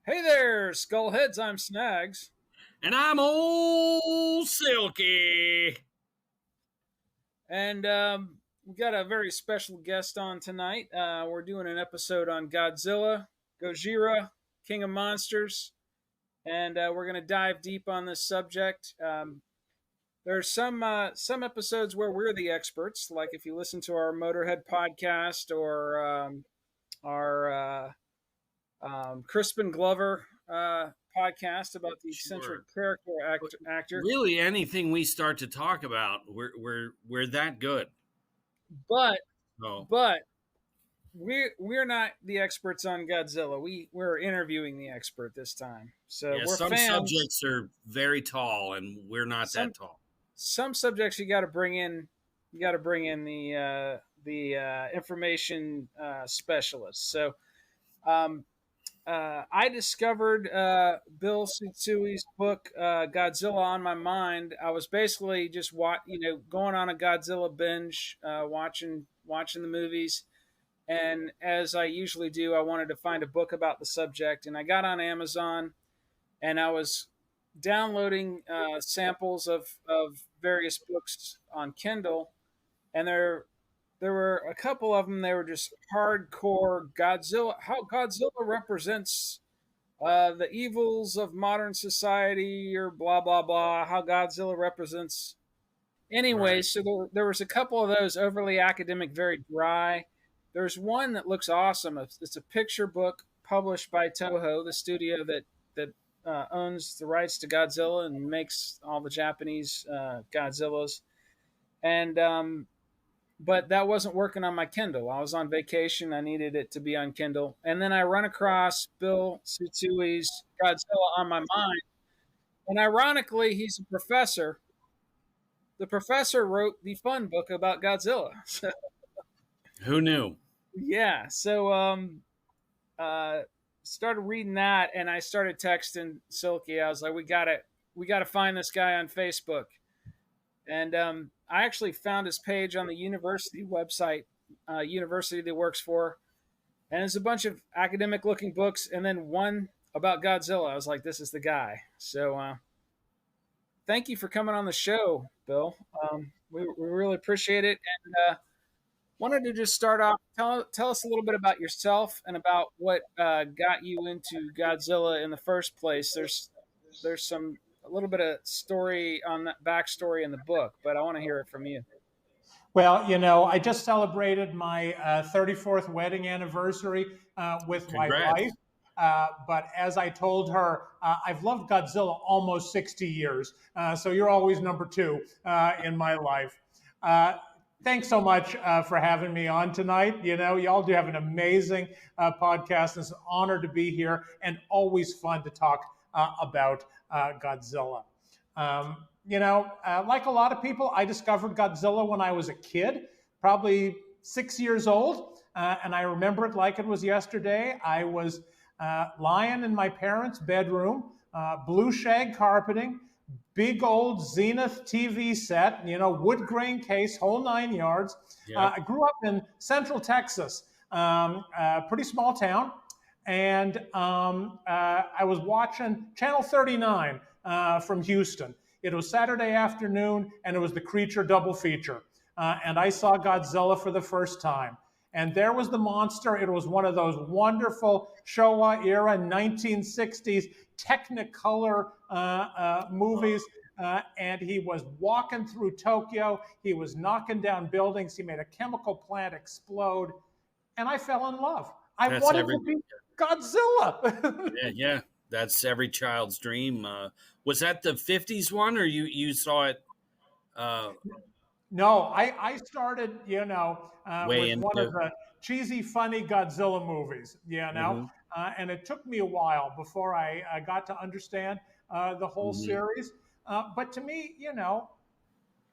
Hey there, Skullheads. I'm Snags. And I'm Ol Silky. And we got a very special guest on tonight. We're doing an episode on Godzilla, Gojira, King of Monsters. And we're going to dive deep on this subject. There's some episodes where we're the experts, like if you listen to our Motorhead podcast or our Crispin Glover podcast about the eccentric character actor. Really, anything we start to talk about, we're that good. But Oh. but we're not the experts on Godzilla. We're interviewing the expert this time. So Yeah, we're some fans. subjects are very tall, and we're not that tall. Some subjects you got to bring in. You got to bring in the information specialist. So. I discovered Bill Tsutsui's book Godzilla on my mind. I was basically just going on a Godzilla binge, watching the movies, and as I usually do, I wanted to find a book about the subject. And I got on Amazon, and I was downloading samples of various books on Kindle, and there were a couple of them. They were just hardcore Godzilla. How Godzilla represents the evils of modern society, or blah blah blah. How Godzilla represents. Anyway, right. So there was a couple of those overly academic, very dry. There's one that looks awesome. It's a picture book published by Toho, the studio that owns the rights to Godzilla and makes all the Japanese Godzillas. And but that wasn't working on my Kindle. I was on vacation. I needed it to be on Kindle. And then I run across Bill Tsutsui's Godzilla on my mind. And ironically, he's a professor. The professor wrote the fun book about Godzilla. Who knew? Yeah. So started reading that, and I started texting Silky. I was like, we gotta find this guy on Facebook. And I actually found his page on the university website, university that he works for. And there's a bunch of academic-looking books, and then one about Godzilla. I was like, this is the guy. So thank you for coming on the show, Bill. We really appreciate it. And wanted to just start off, tell us a little bit about yourself and about what got you into Godzilla in the first place. There's a little bit of story on that backstory in the book, but I want to hear it from you. Well, I just celebrated my 34th wedding anniversary with my wife. But as I told her, I've loved Godzilla almost 60 years. So you're always number two in my life. Thanks so much for having me on tonight. Y'all do have an amazing podcast. It's an honor to be here and always fun to talk about Godzilla. Like a lot of people, I discovered Godzilla when I was a kid, probably 6 years old. And I remember it like it was yesterday. I was lying in my parents' bedroom, blue shag carpeting, big old Zenith TV set, wood grain case, whole 9 yards. Yeah. I grew up in Central Texas, pretty small town. And I was watching Channel 39 from Houston. It was Saturday afternoon, and it was the Creature double feature. And I saw Godzilla for the first time. And there was the monster. It was one of those wonderful Showa era 1960s Technicolor movies. And he was walking through Tokyo. He was knocking down buildings. He made a chemical plant explode. And I fell in love. I wanted to be Godzilla. Yeah. That's every child's dream. Was that the 50s one, or you saw it? No, I started, with one of the cheesy, funny Godzilla movies, Mm-hmm. And it took me a while before I got to understand the whole mm-hmm. series. But to me,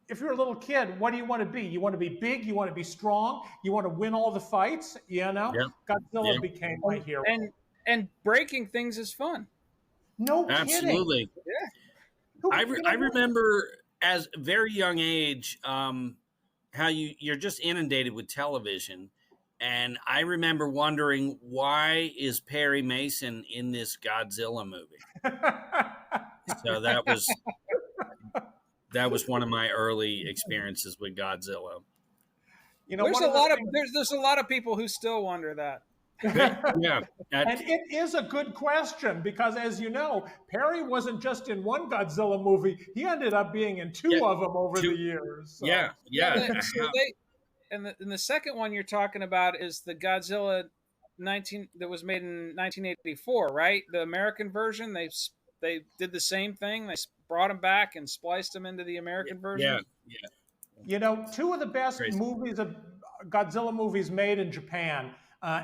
if you're a little kid, what do you want to be? You want to be big. You want to be strong. You want to win all the fights. Yep. Godzilla became my hero. And breaking things is fun. No kidding. Absolutely. Yeah. I remember as a very young age how you're just inundated with television, And I remember wondering, why is Perry Mason in this Godzilla movie? So that was one of my early experiences with Godzilla. There's One a of the lot of things. there's a lot of people who still wonder that. Yeah, And it is a good question because, as you know, Perry wasn't just in one Godzilla movie; he ended up being in yeah, two of them over the two, years. So. yeah, Yeah, yeah. so they and the second one you're talking about is the Godzilla 19 that was made in 1984, right? The American version. They did the same thing. They brought him back and spliced him into the American Yeah, version. yeah. Two of the best Crazy. movies of Godzilla movies made in Japan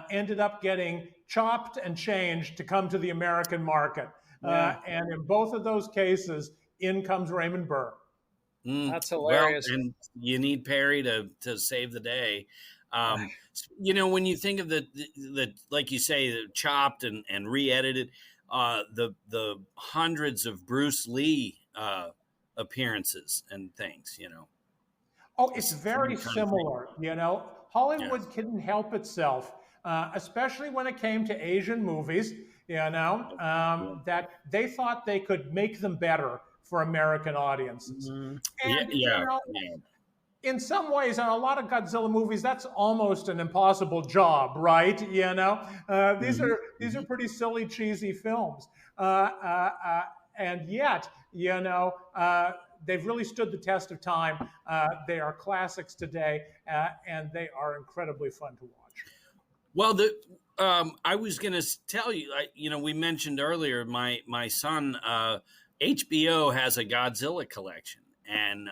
ended up getting chopped and changed to come to the American market. Yeah, And in both of those cases, in comes Raymond Burr. that's Well, hilarious. and you need Perry to save the day. When you think of the like you say, the chopped and re-edited, the hundreds of Bruce Lee appearances and things, Oh, it's very kind of thing. similar. Yeah. Hollywood couldn't help itself, especially when it came to Asian movies. Yeah. That they thought they could make them better for American audiences. Mhm. Yeah, And yeah, yeah. in some ways, on a lot of Godzilla movies, that's almost an impossible job, right? These are Mhm. pretty silly, cheesy films, and yet, they've really stood the test of time. They are classics today, and they are incredibly fun to watch. Well, I was going to tell you, we mentioned earlier, my son, HBO has a Godzilla collection, and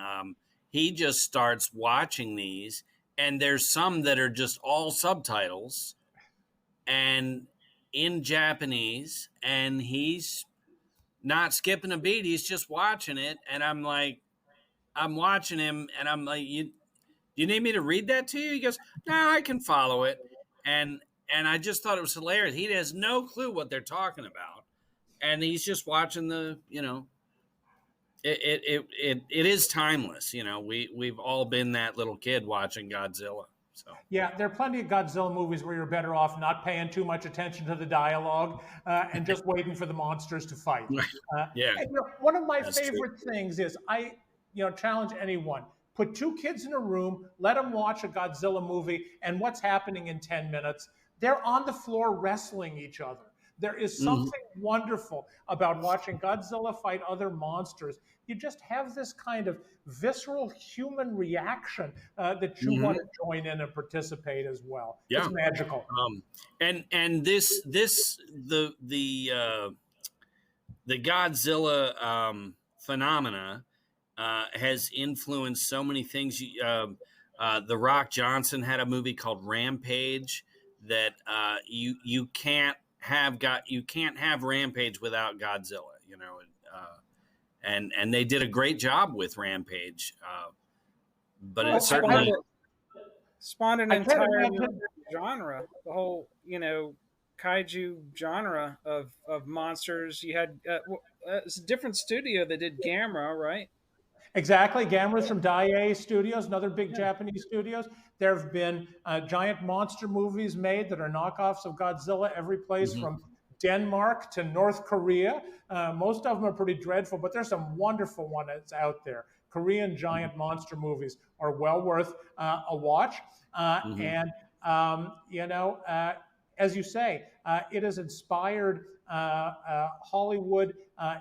he just starts watching these, and there's some that are just all subtitles and in Japanese, and he's not skipping a beat. He's just watching it, and I'm watching him, and I'm like, you need me to read that to you? He goes, no, I can follow it. And I just thought it was hilarious. He has no clue what they're talking about. And he's just watching it is timeless. We've all been that little kid watching Godzilla. So Yeah, there are plenty of Godzilla movies where you're better off not paying too much attention to the dialogue and just waiting for the monsters to fight. yeah, One of my that's true. favorite things is challenge anyone. Put two kids in a room, let them watch a Godzilla movie, and what's happening in 10 minutes? They're on the floor wrestling each other. There is Mhm. something wonderful about watching Godzilla fight other monsters. You just have this kind of visceral human reaction that you want Mhm. to join in and participate as well. It's Yeah. magical. And the Godzilla phenomena has influenced so many things. The Rock Johnson had a movie called Rampage that you can't have Rampage without Godzilla. And they did a great job with Rampage. But Well, it it certainly, spawned an I can't entire new imagine. genre. The whole kaiju genre of monsters. You had it's a different studio that did Gamera, right? Exactly. Gamera's from Daiei Studios, another big Yeah. Japanese studios. There have been giant monster movies made that are knockoffs of Godzilla, every place Mhm. from Denmark to North Korea. Most of them are pretty dreadful, but there's some wonderful ones out there. Korean giant monster movies are well worth a watch. Mhm. And, as you say, it has inspired Hollywood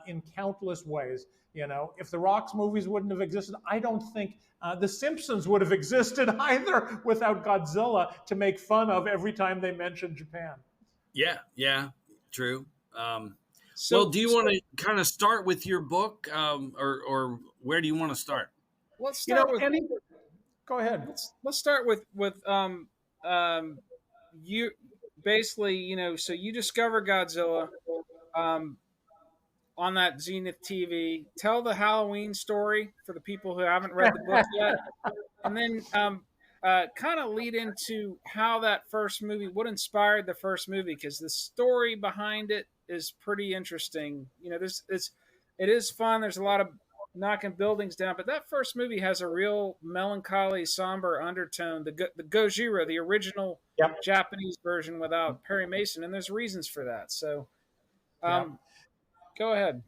in countless ways. If the Rock's movies wouldn't have existed, I don't think The Simpsons would have existed either without Godzilla to make fun of every time they mention Japan. Yeah, true. Well, So, do you so want to kind of start with your book, or where do you want to start? let's You know, start with any, Go ahead. let's start with um you basically so you discover Godzilla um on that Zenith TV. Tell the Halloween story for the people who haven't read the book yet, and then kind of lead into how that first movie, what inspired the first movie, because the story behind it is pretty interesting. It is fun. There's a lot of knocking buildings down. But that first movie has a real melancholy, somber undertone. The Gojira, the original Yep. Japanese version without Perry Mason, and there's reasons for that. So, Yep. go ahead.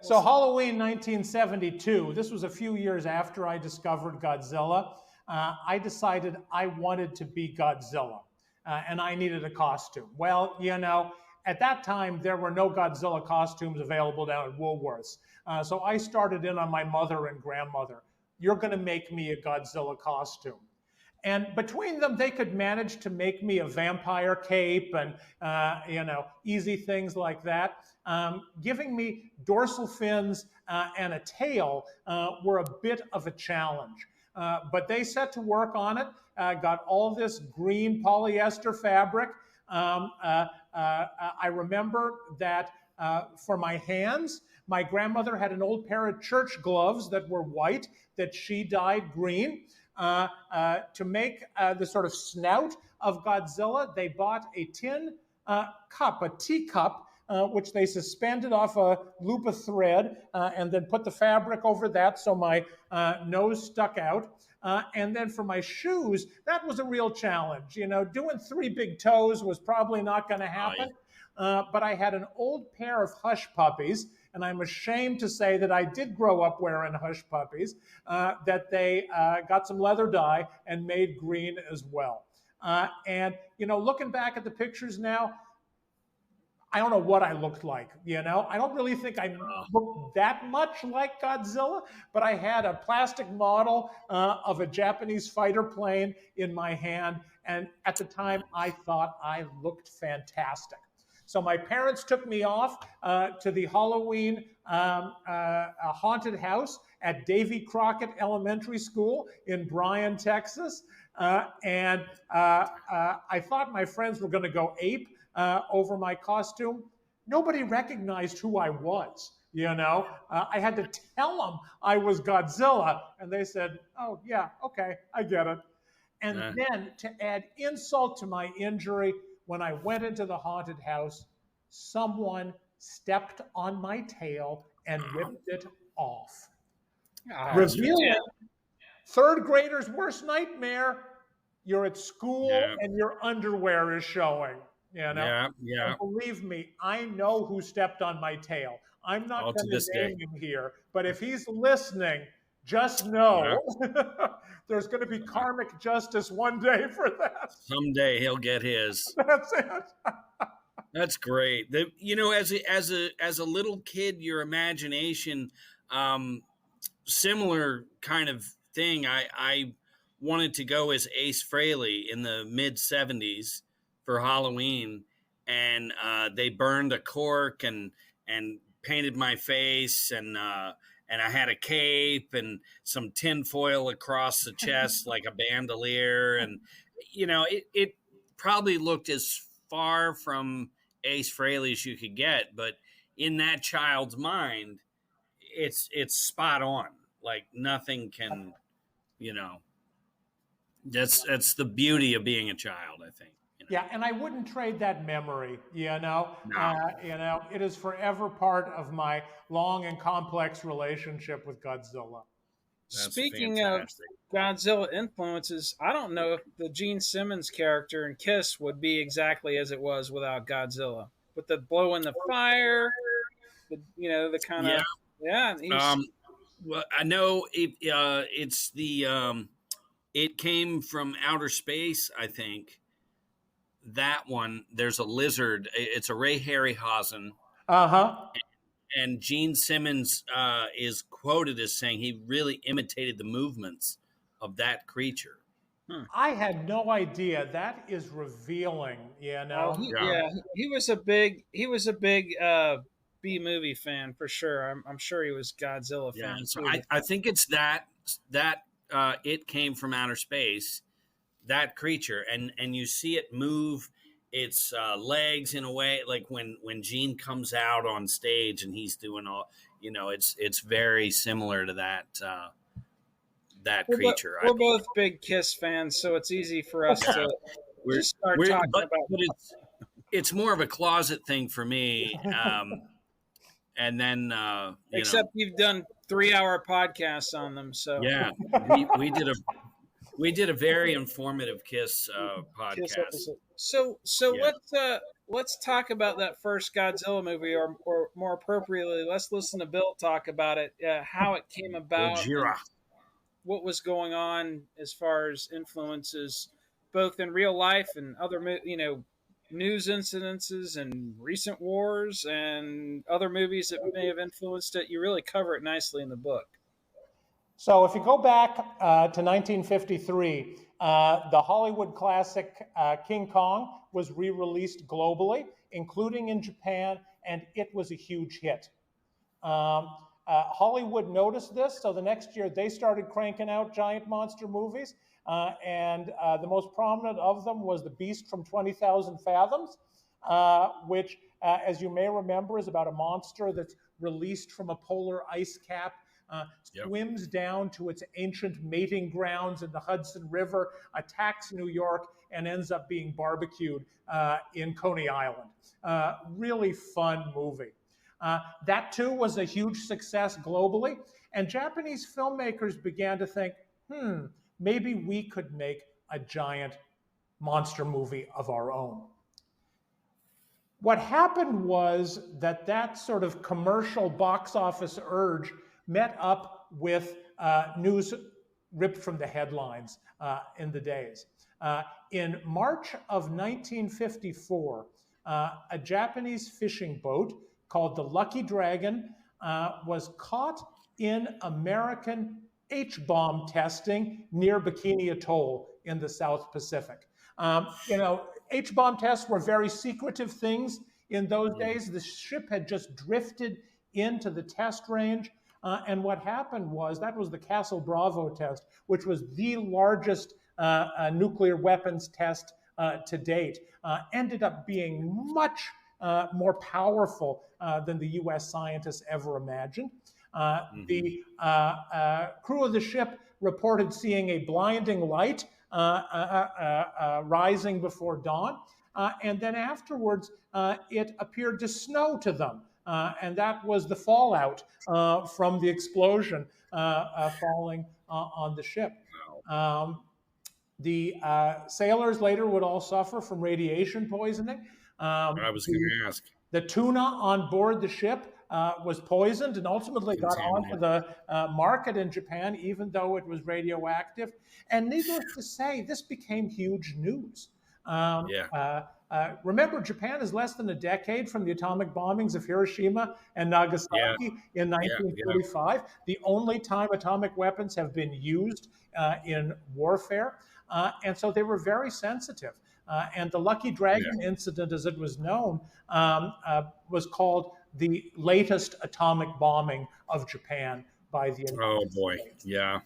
So Halloween 1972, this was a few years after I discovered Godzilla. I decided I wanted to be Godzilla, and I needed a costume. Well, at that time, there were no Godzilla costumes available down at Woolworths. So I started in on my mother and grandmother. You're going to make me a Godzilla costume. And between them, they could manage to make me a vampire cape and, easy things like that. Giving me dorsal fins and a tail were a bit of a challenge. But they set to work on it, got all this green polyester fabric. I remember that for my hands, my grandmother had an old pair of church gloves that were white that she dyed green. To make the sort of snout of Godzilla, they bought a tin cup, a teacup, which they suspended off a loop of thread and then put the fabric over that so my nose stuck out. And then for my shoes, that was a real challenge. Doing 3 big toes was probably not going to happen. But I had an old pair of hush puppies, and I'm ashamed to say that I did grow up wearing hush puppies, that they got some leather dye and made green as well. And looking back at the pictures now, I don't know what I looked like. I don't really think I looked that much like Godzilla, but I had a plastic model of a Japanese fighter plane in my hand. And at the time, I thought I looked fantastic. So my parents took me off to the Halloween haunted house at Davy Crockett Elementary School in Bryan, Texas. And I thought my friends were going to go ape over my costume. Nobody recognized who I was. I had to tell them I was Godzilla. And they said, oh, yeah, okay, I get it. And then to add insult to my injury, when I went into the haunted house, someone stepped on my tail and ripped it off. Revealing third grader's worst nightmare. You're at school and your underwear is showing. And believe me, I know who stepped on my tail. I'm not going to name him here, but if he's listening, just know there's going to be karmic justice one day for that. Someday he'll get his. That's it. That's great. As a little kid, your imagination, similar kind of thing. I wanted to go as Ace Frehley in the mid '70s for Halloween, and they burned a cork and painted my face and I had a cape and some tin foil across the chest like a bandolier. And, it probably looked as far from Ace Frehley as you could get. But in that child's mind, it's spot on. Like nothing can, that's the beauty of being a child, I think. Yeah, and I wouldn't trade that memory, No. It is forever part of my long and complex relationship with Godzilla. That's Speaking fantastic. Of Godzilla influences, I don't know if the Gene Simmons character in Kiss would be exactly as it was without Godzilla. With the blow in the fire, the kind of... Well, I know it's the... it came from outer space, I think. That one, there's a lizard. It's a Ray Harryhausen. And Gene Simmons is quoted as saying he really imitated the movements of that creature. I had no idea. That is revealing, He was a big B movie fan for sure. I'm sure he was Godzilla fan. So I think it's that it came from outer space. That creature, and you see it move its legs in a way, like when Gene comes out on stage and he's doing all, it's very similar to that creature. We're both big Kiss fans, so it's easy for us to just start talking about. But it's more of a closet thing for me. And then, except you've done 3-hour podcasts on them. So Yeah, we did a very informative Kiss Kiss podcast. episode. So Yeah. let's talk about that first Godzilla movie, or more appropriately, let's listen to Bill talk about it, how it came about, and Gojira. what was going on as far as influences, both in real life and other news incidences and recent wars and other movies that may have influenced it. You really cover it nicely in the book. So if you go back to 1953, the Hollywood classic King Kong was re-released globally, including in Japan, and it was a huge hit. Hollywood noticed this, so the next year they started cranking out giant monster movies, and the most prominent of them was The Beast from 20,000 Fathoms, which, as you may remember, is about a monster that's released from a polar ice cap, swims down to its ancient mating grounds in the Hudson River, attacks New York, and ends up being barbecued in Coney Island. Really fun movie. That too was a huge success globally, and Japanese filmmakers began to think, maybe we could make a giant monster movie of our own. What happened was that sort of commercial box office urge met up with news ripped from the headlines in the days. In March of 1954, a Japanese fishing boat called the Lucky Dragon was caught in American H-bomb testing near Bikini Atoll in the South Pacific. H-bomb tests were very secretive things in those days. The ship had just drifted into the test range. And what happened was, that was the Castle Bravo test, which was the largest nuclear weapons test to date, ended up being much more powerful than the US scientists ever imagined. The crew of the ship reported seeing a blinding light rising before dawn. And then afterwards, it appeared to snow to them. And that was the fallout from the explosion falling on the ship. The sailors later would all suffer from radiation poisoning. I was going to ask. The tuna on board the ship was poisoned and ultimately got onto the market in Japan, even though it was radioactive. And needless to say, this became huge news. Remember, Japan is less than a decade from the atomic bombings of Hiroshima and Nagasaki in 1945, the only time atomic weapons have been used in warfare. And so they were very sensitive. And the Lucky Dragon incident, as it was known, was called the latest atomic bombing of Japan by the United States. Yeah.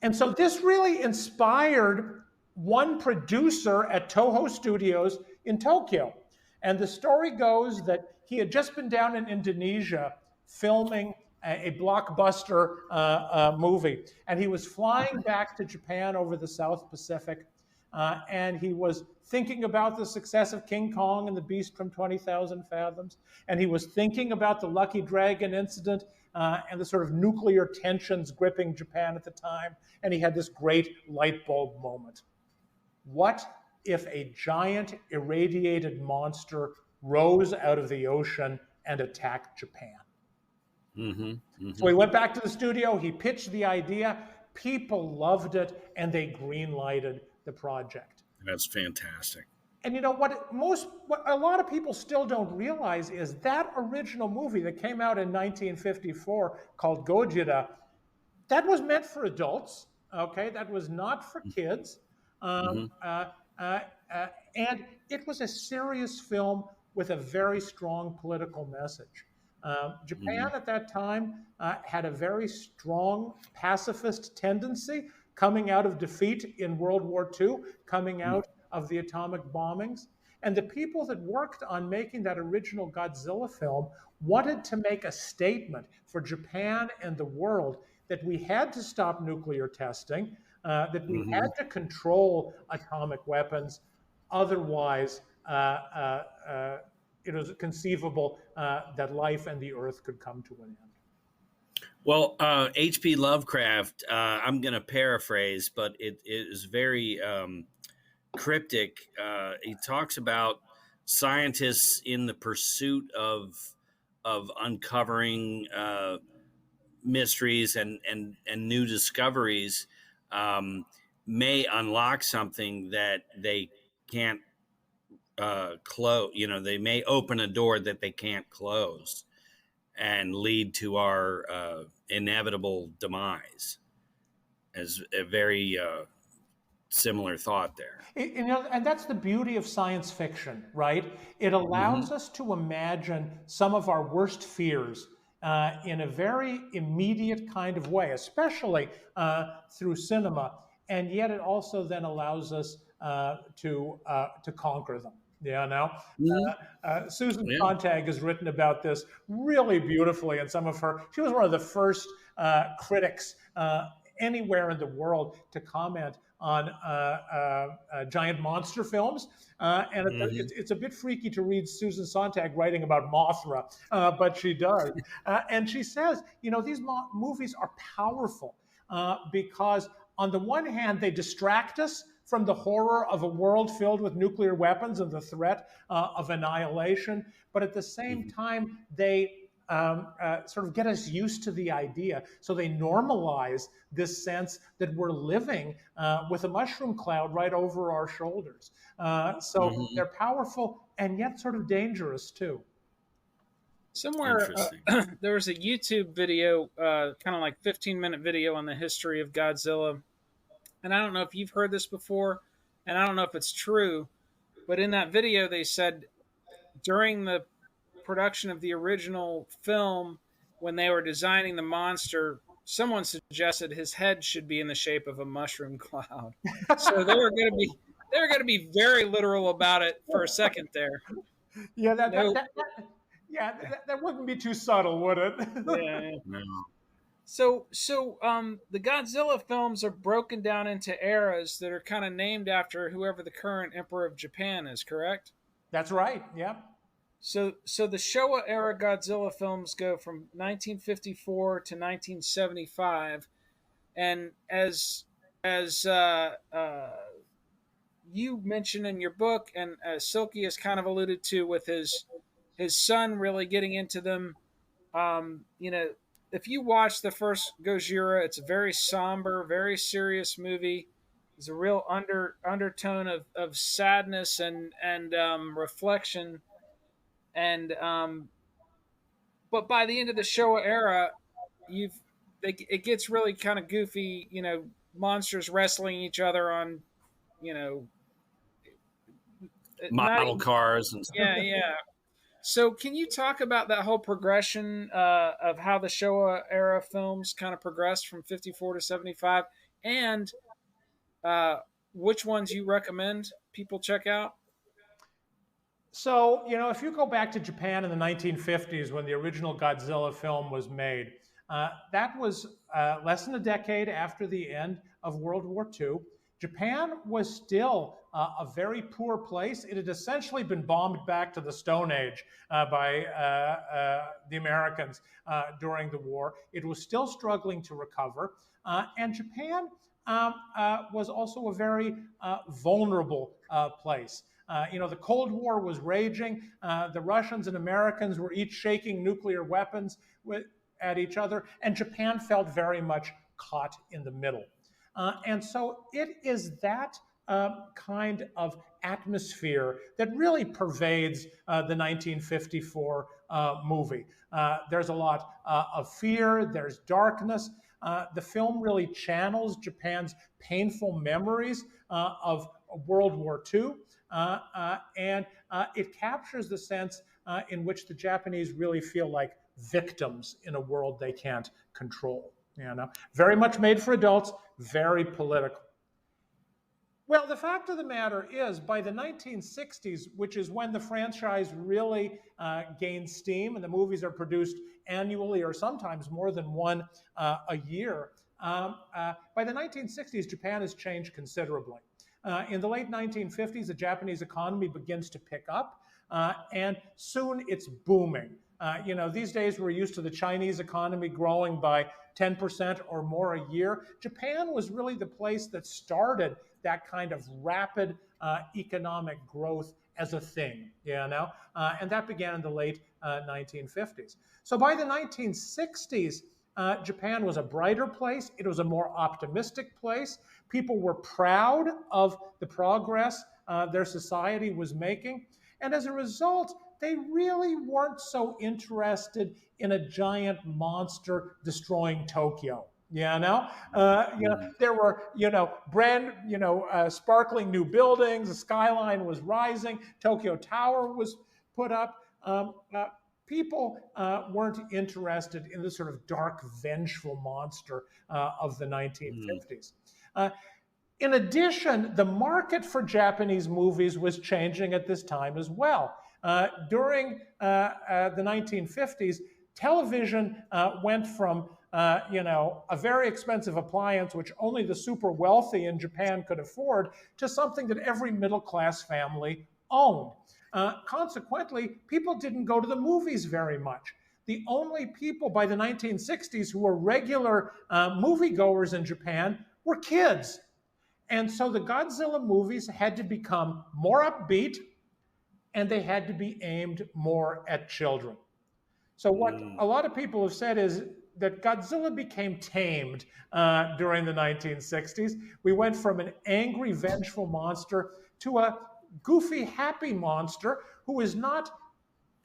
And so this really inspired one producer at Toho Studios in Tokyo. And the story goes that he had just been down in Indonesia filming a blockbuster movie. And he was flying back to Japan over the South Pacific. And he was thinking about the success of King Kong and the Beast from 20,000 Fathoms. And he was thinking about the Lucky Dragon incident and the sort of nuclear tensions gripping Japan at the time. And he had this great light bulb moment. What if a giant irradiated monster rose out of the ocean and attacked Japan? So he went back to the studio, he pitched the idea, people loved it, and they green-lighted the project. That's fantastic. And you know what a lot of people still don't realize is that original movie that came out in 1954 called Godzilla, that was meant for adults, okay? That was not for kids. And it was a serious film with a very strong political message. Japan at that time had a very strong pacifist tendency coming out of defeat in World War II, coming out of the atomic bombings. And the people that worked on making that original Godzilla film wanted to make a statement for Japan and the world that we had to stop nuclear testing, that we had to control atomic weapons. Otherwise, it was conceivable that life and the earth could come to an end. Well, H.P. Lovecraft, I'm going to paraphrase, but it is very cryptic. He talks about scientists in the pursuit of uncovering mysteries and new discoveries, may unlock something that they can't close. You know, they may open a door that they can't close and lead to our inevitable demise. As a very similar thought there. And that's the beauty of science fiction, right? It allows us to imagine some of our worst fears in a very immediate kind of way, especially through cinema. And yet it also then allows us to conquer them. Yeah, now Susan Sontag has written about this really beautifully in some of her. She was one of the first critics anywhere in the world to comment on giant monster films. And it's a bit freaky to read Susan Sontag writing about Mothra, but she does. And she says, you know, these movies are powerful because on the one hand, they distract us from the horror of a world filled with nuclear weapons and the threat of annihilation. But at the same time, they sort of get us used to the idea. So they normalize this sense that we're living with a mushroom cloud right over our shoulders. So they're powerful and yet sort of dangerous too. Somewhere there was a YouTube video, kind of like 15-minute video on the history of Godzilla. And I don't know if you've heard this before, and I don't know if it's true, but in that video they said during the production of the original film, when they were designing the monster, someone suggested his head should be in the shape of a mushroom cloud. So they were going to be very literal about it for a second there. Yeah, that wouldn't be too subtle, would it? Yeah. No. So the Godzilla films are broken down into eras that are kind of named after whoever the current emperor of Japan is, correct? That's right. Yeah. So the Showa era Godzilla films go from 1954 to 1975, and as you mentioned in your book, and as Silky has kind of alluded to with his son really getting into them, you know, if you watch the first Gojira, it's a very somber, very serious movie. There's a real undertone of sadness and reflection. And but by the end of the Showa era, it gets really kind of goofy. You know, monsters wrestling each other on, you know, model cars and stuff. Yeah. So, can you talk about that whole progression of how the Showa era films kind of progressed from 54 to 75, and which ones you recommend people check out? So, you know, if you go back to Japan in the 1950s when the original Godzilla film was made, that was less than a decade after the end of World War II. Japan was still a very poor place. It had essentially been bombed back to the Stone Age by the Americans during the war. It was still struggling to recover. And Japan was also a very vulnerable place. You know, the Cold War was raging. The Russians and Americans were each shaking nuclear weapons at each other, and Japan felt very much caught in the middle. And so it is that kind of atmosphere that really pervades the 1954 movie. There's a lot of fear, there's darkness. The film really channels Japan's painful memories of World War II, and it captures the sense in which the Japanese really feel like victims in a world they can't control. You know, very much made for adults, very political. Well, the fact of the matter is, by the 1960s, which is when the franchise really gained steam and the movies are produced annually or sometimes more than one a year, by the 1960s, Japan has changed considerably. In the late 1950s, the Japanese economy begins to pick up, and soon it's booming. These days we're used to the Chinese economy growing by 10% or more a year. Japan was really the place that started that kind of rapid economic growth as a thing, and that began in the late 1950s. So by the 1960s, Japan was a brighter place. It was a more optimistic place. People were proud of the progress their society was making. And as a result, they really weren't so interested in a giant monster destroying Tokyo. There were, sparkling new buildings. The skyline was rising. Tokyo Tower was put up. People weren't interested in the sort of dark, vengeful monster of the 1950s. In addition, the market for Japanese movies was changing at this time as well. During the 1950s, television went from a very expensive appliance, which only the super wealthy in Japan could afford, to something that every middle class family owned. Consequently, people didn't go to the movies very much. The only people by the 1960s who were regular moviegoers in Japan were kids. And so the Godzilla movies had to become more upbeat, and they had to be aimed more at children. So what a lot of people have said is that Godzilla became tamed during the 1960s. We went from an angry, vengeful monster to a goofy, happy monster who is not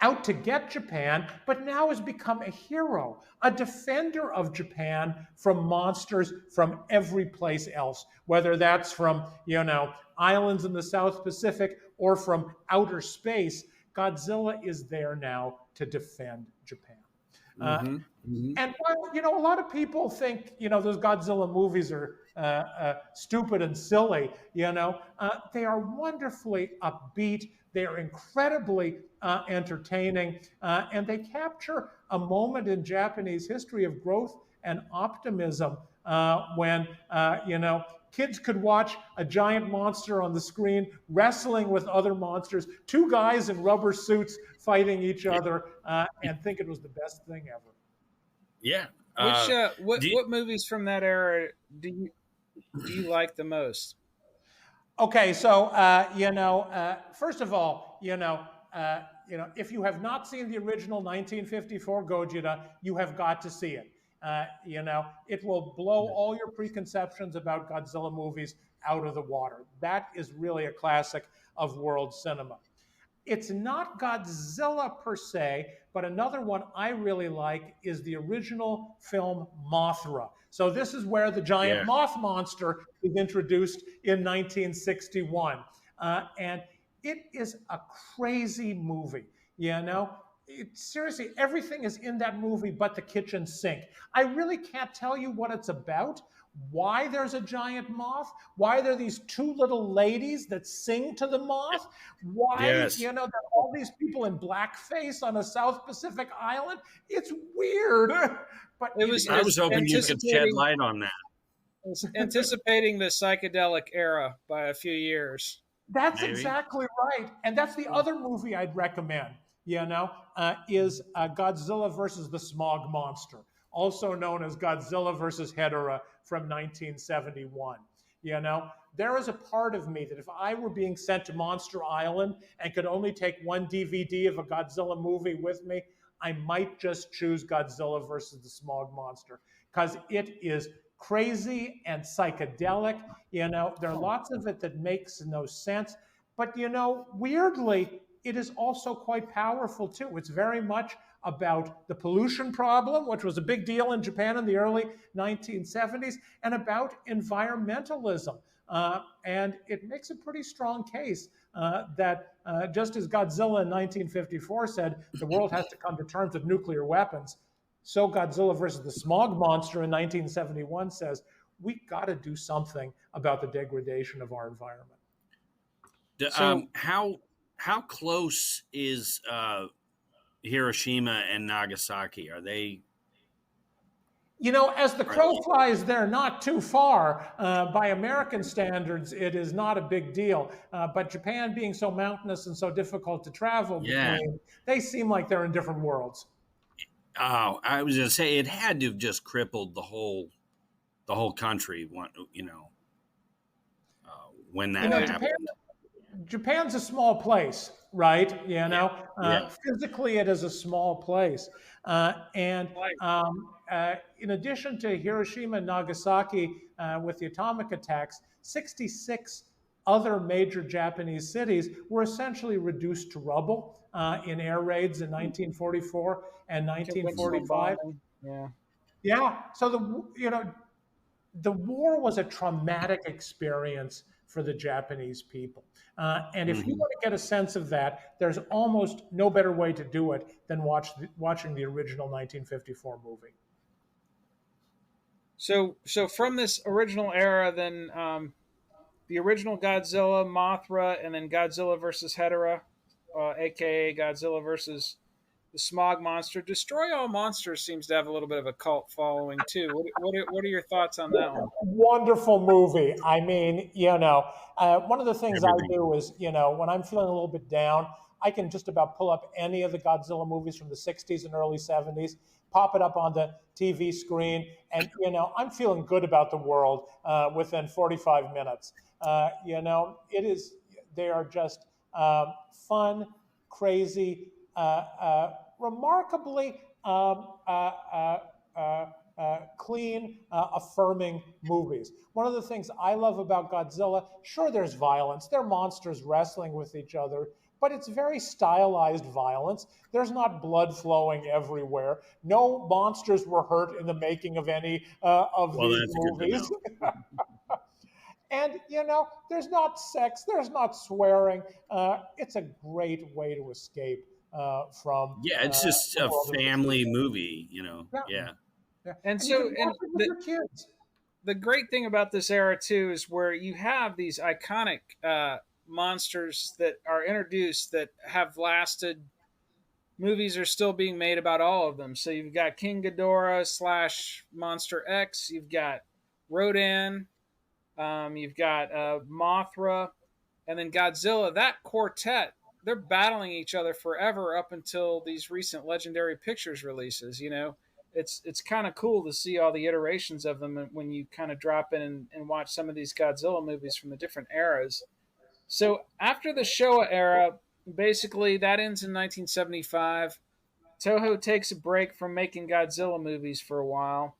out to get Japan, but now has become a hero, a defender of Japan from monsters from every place else, whether that's from, islands in the South Pacific or from outer space. Godzilla is there now to defend Japan. And a lot of people think, those Godzilla movies are stupid and silly. They are wonderfully upbeat. They are incredibly entertaining, and they capture a moment in Japanese history of growth and optimism when, kids could watch a giant monster on the screen wrestling with other monsters, two guys in rubber suits fighting each other, and think it was the best thing ever. Yeah. What movies from that era do you like the most? Okay, so first of all, if you have not seen the original 1954 Gojira, you have got to see it. It will blow all your preconceptions about Godzilla movies out of the water. That is really a classic of world cinema. It's not Godzilla per se, but another one I really like is the original film Mothra. So this is where the giant moth monster is introduced in 1961. And it is a crazy movie, seriously, everything is in that movie but the kitchen sink. I really can't tell you what it's about, why there's a giant moth, why there are these two little ladies that sing to the moth, why, there are all these people in blackface on a South Pacific island. It's weird. But I was hoping you could shed light on that. Anticipating the psychedelic era by a few years. That's exactly right. And that's the other movie I'd recommend, is Godzilla versus the Smog Monster, also known as Godzilla versus Hedorah from 1971. There is a part of me that if I were being sent to Monster Island and could only take one DVD of a Godzilla movie with me, I might just choose Godzilla versus the Smog Monster because it is crazy and psychedelic. There are lots of it that makes no sense. But, weirdly, it is also quite powerful, too. It's very much about the pollution problem, which was a big deal in Japan in the early 1970s, and about environmentalism. And it makes a pretty strong case that just as Godzilla in 1954 said, the world has to come to terms with nuclear weapons, so Godzilla versus the Smog Monster in 1971 says, we got to do something about the degradation of our environment. So, how close is Hiroshima and Nagasaki? Are they As the Right. crow flies, they're not too far. By American standards, it is not a big deal. But Japan being so mountainous and so difficult to travel Yeah. between, they seem like they're in different worlds. Oh, I was gonna say it had to have just crippled the whole country. When that Japan happened. Japan's a small place, right? Yeah. Yeah. Physically, it is a small place. And Like, In addition to Hiroshima and Nagasaki with the atomic attacks, 66 other major Japanese cities were essentially reduced to rubble in air raids in 1944 and conventional 1945. bombing. Yeah. Yeah, so the war was a traumatic experience for the Japanese people. And if you Hmm. want to get a sense of that, there's almost no better way to do it than watching the original 1954 movie. So from this original era, then the original Godzilla, Mothra, and then Godzilla versus Hedorah, aka Godzilla versus the Smog Monster. Destroy All Monsters seems to have a little bit of a cult following too. What are your thoughts on that one? Wonderful movie. I mean, one of the things I Everything. do is, when I'm feeling a little bit down, I can just about pull up any of the Godzilla movies from the 60s and early 70s, pop it up on the TV screen, and, I'm feeling good about the world within 45 minutes. They are just fun, crazy, remarkably clean, affirming movies. One of the things I love about Godzilla, sure, there's violence, there are monsters wrestling with each other, but it's very stylized violence. There's not blood flowing everywhere. No monsters were hurt in the making of any of Well, these that's good to movies. know. And, there's not sex, there's not swearing. It's a great way to escape from Yeah, it's just the a world of the family movie. Yeah, Yeah. yeah. And And you can so, watch and it with your kids. the great thing about this era too is where you have these iconic monsters that are introduced that have lasted. Movies are still being made about all of them. So you've got King Ghidorah slash Monster X. You've got Rodan. You've got Mothra, and then Godzilla. That quartet, they're battling each other forever up until these recent Legendary Pictures releases. It's kind of cool to see all the iterations of them when you kind of drop in and watch some of these Godzilla movies from the different eras. So after the Showa era, basically that ends in 1975. Toho takes a break from making Godzilla movies for a while,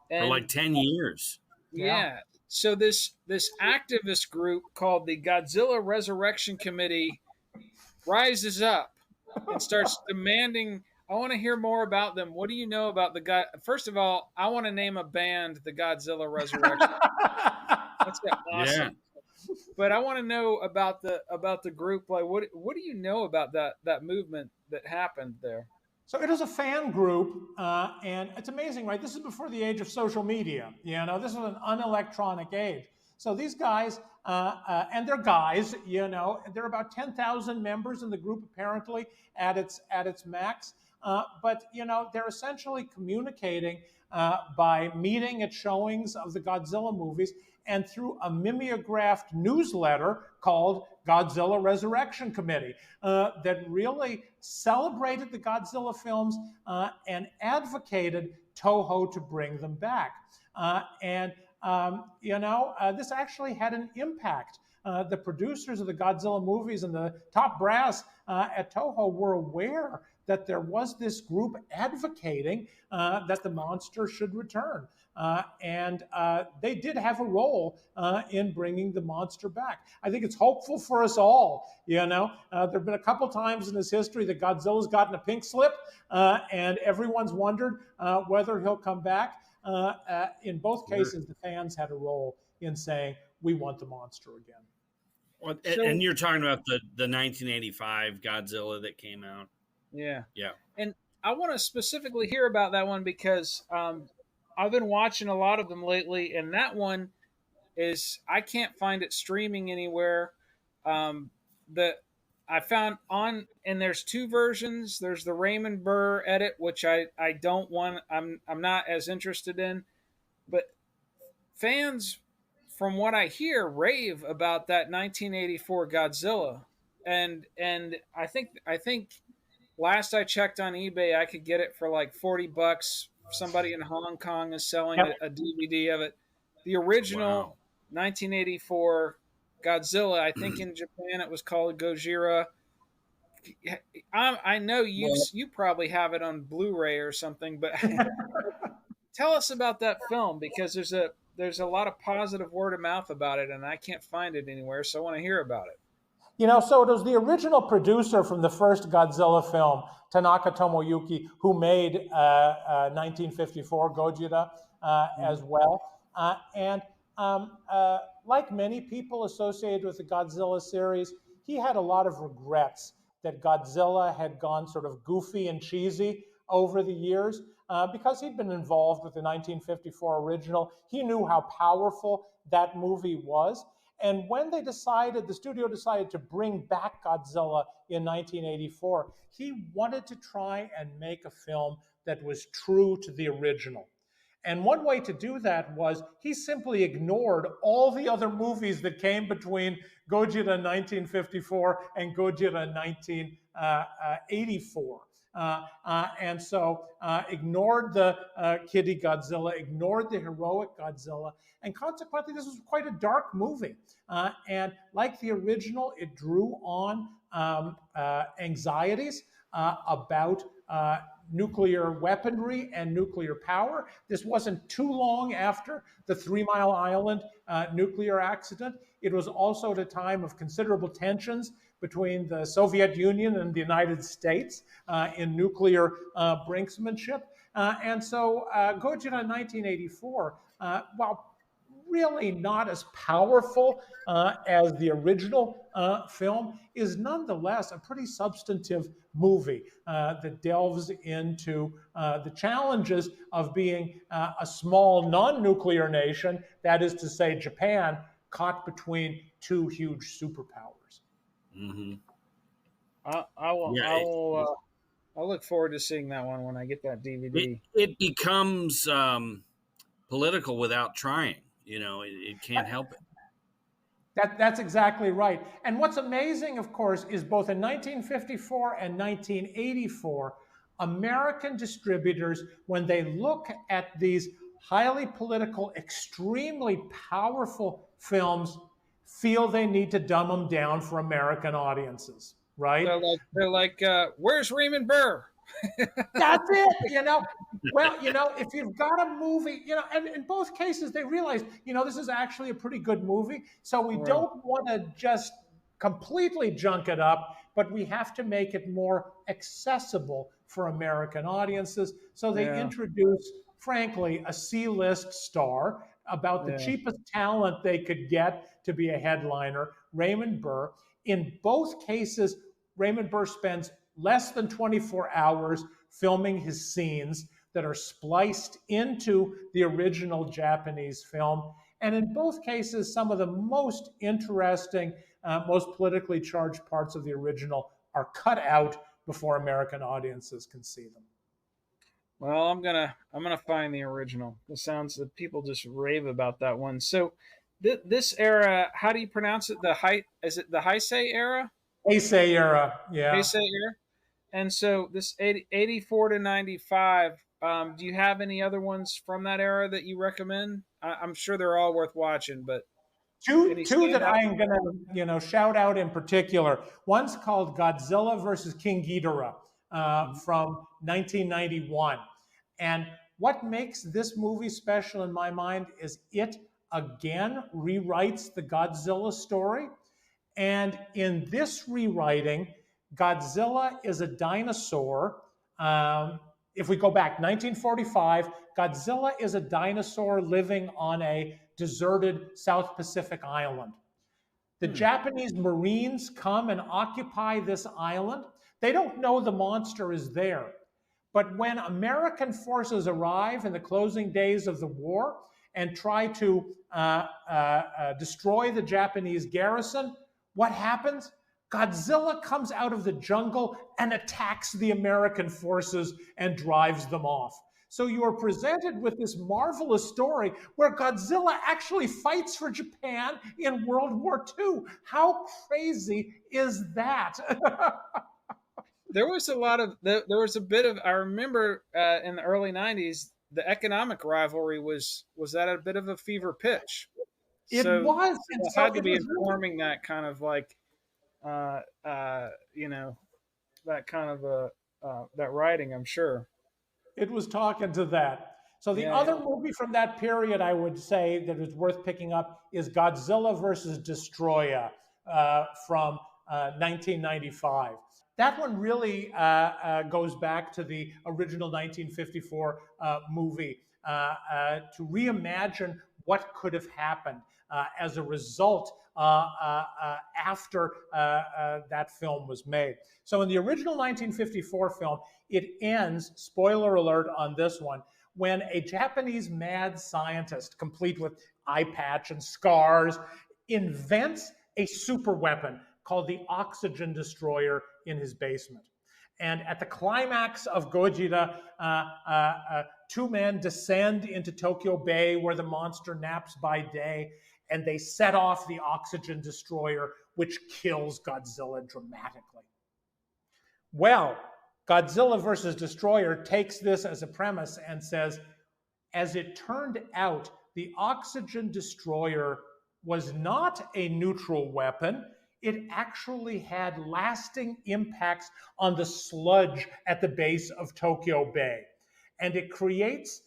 For and like 10 years. Yeah. yeah. So this activist group called the Godzilla Resurrection Committee rises up and starts demanding. I want to hear more about them. What do you know about the God? First of all, I want to name a band the Godzilla Resurrection. That's Yeah. awesome. But I want to know about the group. Like, what do you know about that movement that happened there? So it is a fan group, and it's amazing, right? This is before the age of social media. This is an unelectronic age. So these guys, and they're guys, there are about 10,000 members in the group apparently at its max. But they're essentially communicating by meeting at showings of the Godzilla movies and through a mimeographed newsletter called Godzilla Resurrection Committee that really celebrated the Godzilla films and advocated Toho to bring them back. This actually had an impact. The producers of the Godzilla movies and the top brass at Toho were aware that there was this group advocating that the monster should return. And they did have a role in bringing the monster back. I think it's hopeful for us all. There have been a couple times in his history that Godzilla's gotten a pink slip, and everyone's wondered whether he'll come back. In both cases, the fans had a role in saying, we want the monster again. Well, So and you're talking about the 1985 Godzilla that came out. yeah, Yeah. and I want to specifically hear about that one because I've been watching a lot of them lately, and that one is I can't find it streaming anywhere. The I found on, and there's two versions. There's the Raymond Burr edit, which I don't want. I'm not as interested in, but fans, from what I hear, rave about that 1984 Godzilla, and I think last I checked on eBay, I could get it for like $40. Somebody in Hong Kong is selling Yep. a DVD of it. The original Wow. 1984 Godzilla, I think in Japan it was called Gojira. I know Well, you probably have it on Blu-ray or something, but tell us about that film, because there's a lot of positive word of mouth about it, and I can't find it anywhere, so I want to hear about it. So it was the original producer from the first Godzilla film, Tanaka Tomoyuki, who made 1954 Gojira as well. And like many people associated with the Godzilla series, he had a lot of regrets that Godzilla had gone sort of goofy and cheesy over the years because he'd been involved with the 1954 original. He knew how powerful that movie was. And when the studio decided to bring back Godzilla in 1984, he wanted to try and make a film that was true to the original. And one way to do that was he simply ignored all the other movies that came between Gojira 1954 and Gojira 1984. And so ignored the kiddie Godzilla, ignored the heroic Godzilla, and consequently, this was quite a dark movie. And like the original, it drew on anxieties about nuclear weaponry and nuclear power. This wasn't too long after the 3 Mile Island nuclear accident. It was also at a time of considerable tensions between the Soviet Union and the United States in nuclear brinksmanship. And so Gojira 1984, while really not as powerful as the original film, is nonetheless a pretty substantive movie that delves into the challenges of being a small non-nuclear nation, that is to say Japan, caught between two huge superpowers. Mm-hmm. I will. Yeah, I will. I'll look forward to seeing that one when I get that DVD. it becomes political without trying. It can't help it. That's exactly right. And what's amazing, of course, is both in 1954 and 1984, American distributors, when they look at these highly political, extremely powerful films, feel they need to dumb them down for American audiences, right? They're like, where's Raymond Burr? That's it. Well, if you've got a movie, and in both cases they realize, this is actually a pretty good movie. So we don't want to just completely junk it up, but we have to make it more accessible for American audiences. So they introduce, frankly, a C-list star, about the cheapest talent they could get to be a headliner, Raymond Burr. In both cases, Raymond Burr spends less than 24 hours filming his scenes that are spliced into the original Japanese film. And in both cases, some of the most interesting, most politically charged parts of the original are cut out before American audiences can see them. Well, I'm gonna find the original. It sounds that people just rave about that one. So this era, how do you pronounce it? Is it the Heisei era? Heisei era, yeah. Heisei era. And so this 84 to 95, do you have any other ones from that era that you recommend? I'm sure they're all worth watching, but two that I'm going to shout out in particular. One's called Godzilla versus King Ghidorah from 1991. And what makes this movie special in my mind is it again rewrites the Godzilla story. And in this rewriting, Godzilla is a dinosaur. If we go back, 1945, Godzilla is a dinosaur living on a deserted South Pacific island. The Japanese Marines come and occupy this island. They don't know the monster is there. But when American forces arrive in the closing days of the war and try to destroy the Japanese garrison, what happens? Godzilla comes out of the jungle and attacks the American forces and drives them off. So you are presented with this marvelous story where Godzilla actually fights for Japan in World War II. How crazy is that? There was a bit of, I remember in the early 90s, the economic rivalry was at a bit of a fever pitch. It So was. And it so had to it be was really, informing that kind of like, you know, that kind of that writing, I'm sure. it was talking to that. So the Yeah, other movie from that period I would say that is worth picking up is Godzilla versus Destroyer from 1995. That one really goes back to the original 1954 movie to reimagine what could have happened as a result after that film was made. So in the original 1954 film, it ends, spoiler alert on this one, when a Japanese mad scientist, complete with eye patch and scars, invents a super weapon called the oxygen destroyer in his basement. And at the climax of Gojira, two men descend into Tokyo Bay where the monster naps by day, and they set off the oxygen destroyer, which kills Godzilla dramatically. Well, Godzilla versus Destroyer takes this as a premise and says, as it turned out, the oxygen destroyer was not a neutral weapon. It actually had lasting impacts on the sludge at the base of Tokyo Bay. And it creates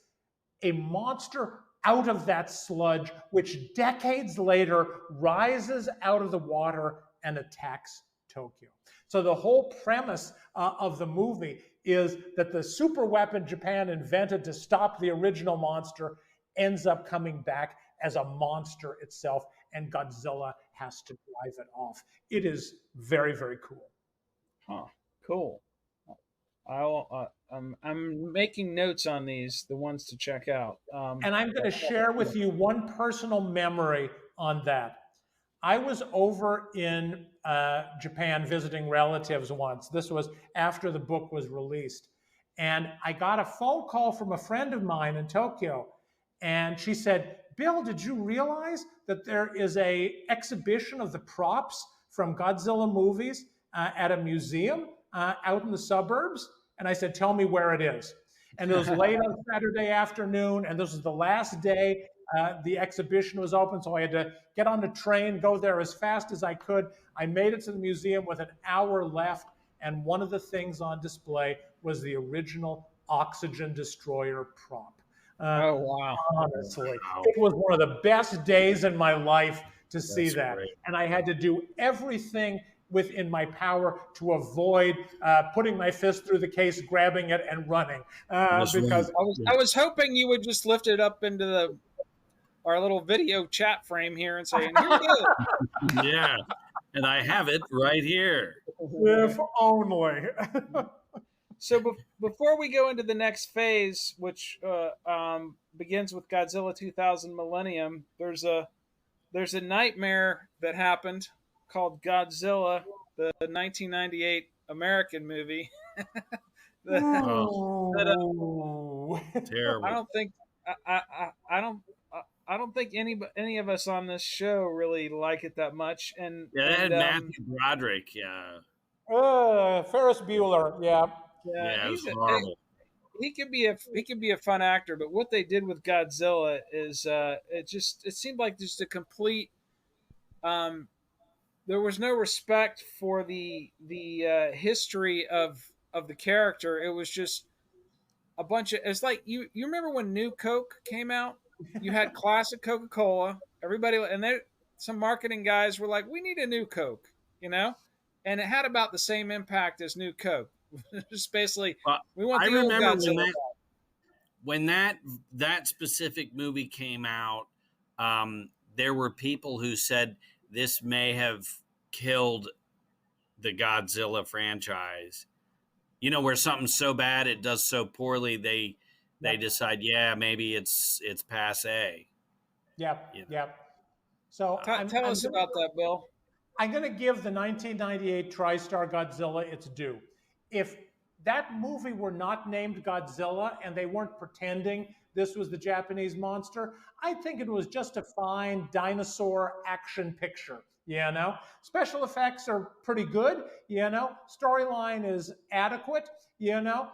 a monster out of that sludge, which decades later rises out of the water and attacks Tokyo. So the whole premise of the movie is that the super weapon Japan invented to stop the original monster ends up coming back as a monster itself, and Godzilla has to drive it off. It is very, very cool. huh, cool. I'm making notes on these, the ones to check out. And I'm going to share with you one personal memory on that. I was over in Japan visiting relatives once. This was after the book was released. And I got a phone call from a friend of mine in Tokyo. And she said, Bill, did you realize that there is a exhibition of the props from Godzilla movies at a museum out in the suburbs? And I said, tell me where it is. And it was late on Saturday afternoon, and this was the last day the exhibition was open, so I had to get on the train, go there as fast as I could. I made it to the museum with an hour left, and one of the things on display was the original oxygen destroyer prop. Oh wow! Honestly, it was one of the best days in my life to see That's that, great. and I had to do everything within my power to avoid putting my fist through the case, grabbing it, and running because I was hoping you would just lift it up into our little video chat frame here and saying, "Here it is." Yeah, and I have it right here. if only. So before we go into the next phase, which begins with Godzilla 2000 Millennium, there's a nightmare that happened called Godzilla, the 1998 American movie. Oh, terrible. I don't think I don't think any of us on this show really like it that much. And Yeah, that had Matthew Broderick. Yeah, Ferris Bueller, yeah. yeah, it was horrible. He could be a fun actor, but what they did with Godzilla is it seemed like just a complete there was no respect for the history of the character. It was just a bunch of, it's like you remember when New Coke came out? You had classic Coca-Cola. Everybody, and there some marketing guys were like, we need a new Coke, you know? And it had about the same impact as New Coke. Just basically, we want the old Godzilla. When that specific movie came out, there were people who said this may have killed the Godzilla franchise. You know, where something's so bad it does so poorly, they decide, yeah, maybe it's passe. Yep, yep. So tell us about that, Bill. I'm going to give the 1998 TriStar Godzilla its due. If that movie were not named Godzilla and they weren't pretending this was the Japanese monster, I think it was just a fine dinosaur action picture. You know, special effects are pretty good. You know, storyline is adequate. You know,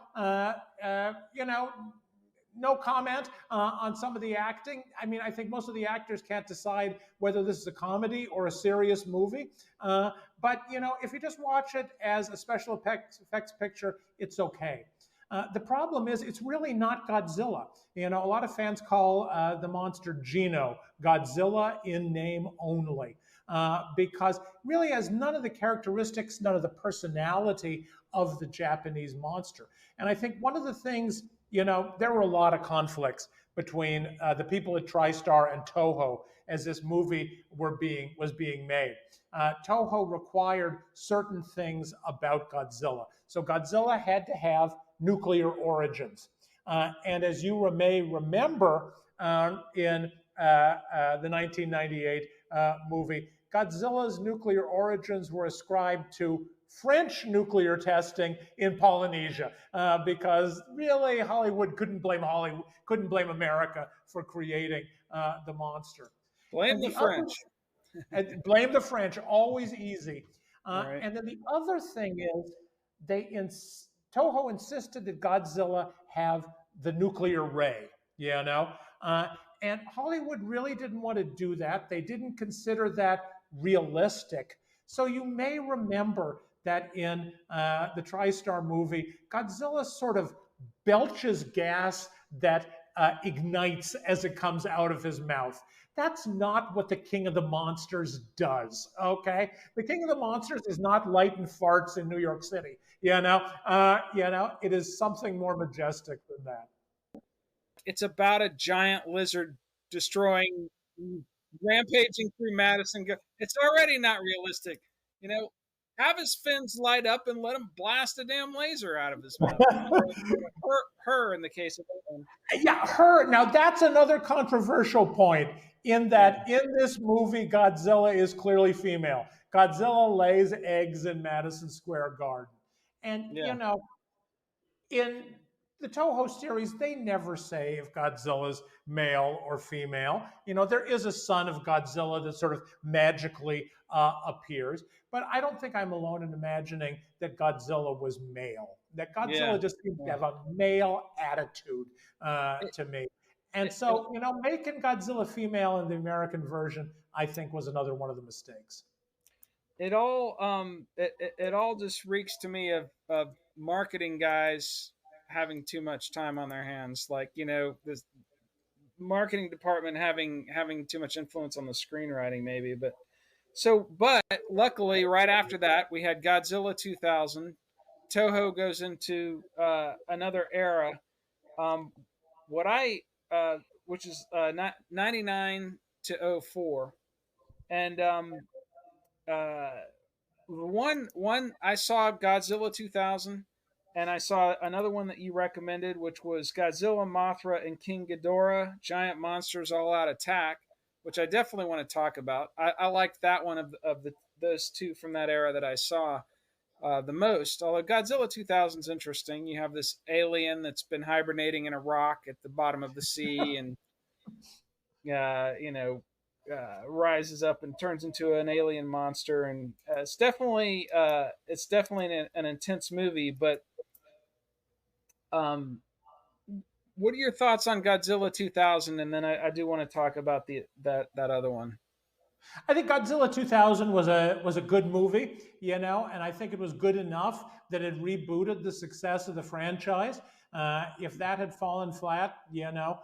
no comment on some of the acting. I mean, I think most of the actors can't decide whether this is a comedy or a serious movie. But you know, if you just watch it as a special effects picture, it's okay. The problem is it's really not Godzilla. You know, a lot of fans call the monster Gino Godzilla in name only. Because really has none of the characteristics, none of the personality of the Japanese monster. And I think one of the things, you know, there were a lot of conflicts between the people at TriStar and Toho as this movie was being made. Toho required certain things about Godzilla. So Godzilla had to have nuclear origins. And as you may remember in the 1998 movie, Godzilla's nuclear origins were ascribed to French nuclear testing in Polynesia, because really Hollywood couldn't blame America for creating the monster. Blame the French. Blame the French, always easy. Right. And then the other thing is, Toho insisted that Godzilla have the nuclear ray, you know? And Hollywood really didn't want to do that. They didn't consider that realistic. So you may remember that in the TriStar movie, Godzilla sort of belches gas that ignites as it comes out of his mouth. That's not what the King of the Monsters does, okay? The King of the Monsters is not lighting farts in New York City, you know? It is something more majestic than that. It's about a giant lizard destroying, rampaging through Madison. It's already not realistic. You know, have his fins light up and let him blast a damn laser out of his mouth. her in the case of that one. Yeah, her. Now that's another controversial point in that in this movie, Godzilla is clearly female. Godzilla lays eggs in Madison Square Garden. And, you know, in the Toho series, they never say if Godzilla's male or female. You know, there is a son of Godzilla that sort of magically appears, but I don't think I'm alone in imagining that Godzilla was male. That Godzilla just seems to have a male attitude to me. And so, you know, making Godzilla female in the American version, I think, was another one of the mistakes. It all just reeks to me of marketing guys having too much time on their hands. Like, you know, this marketing department having too much influence on the screenwriting, maybe. But luckily, right after that, we had Godzilla 2000. Toho goes into another era. Which is 99 to 04. And one I saw Godzilla 2000, and I saw another one that you recommended, which was Godzilla, Mothra, and King Ghidorah, Giant Monsters All Out Attack, which I definitely want to talk about. I liked that one of those two from that era that I saw the most. Although Godzilla 2000 is interesting. You have this alien that's been hibernating in a rock at the bottom of the sea, and rises up and turns into an alien monster, and it's definitely an intense movie. But what are your thoughts on Godzilla 2000? And then I do want to talk about that other one. I think Godzilla 2000 was a good movie, you know, and I think it was good enough that it rebooted the success of the franchise. If that had fallen flat, you know,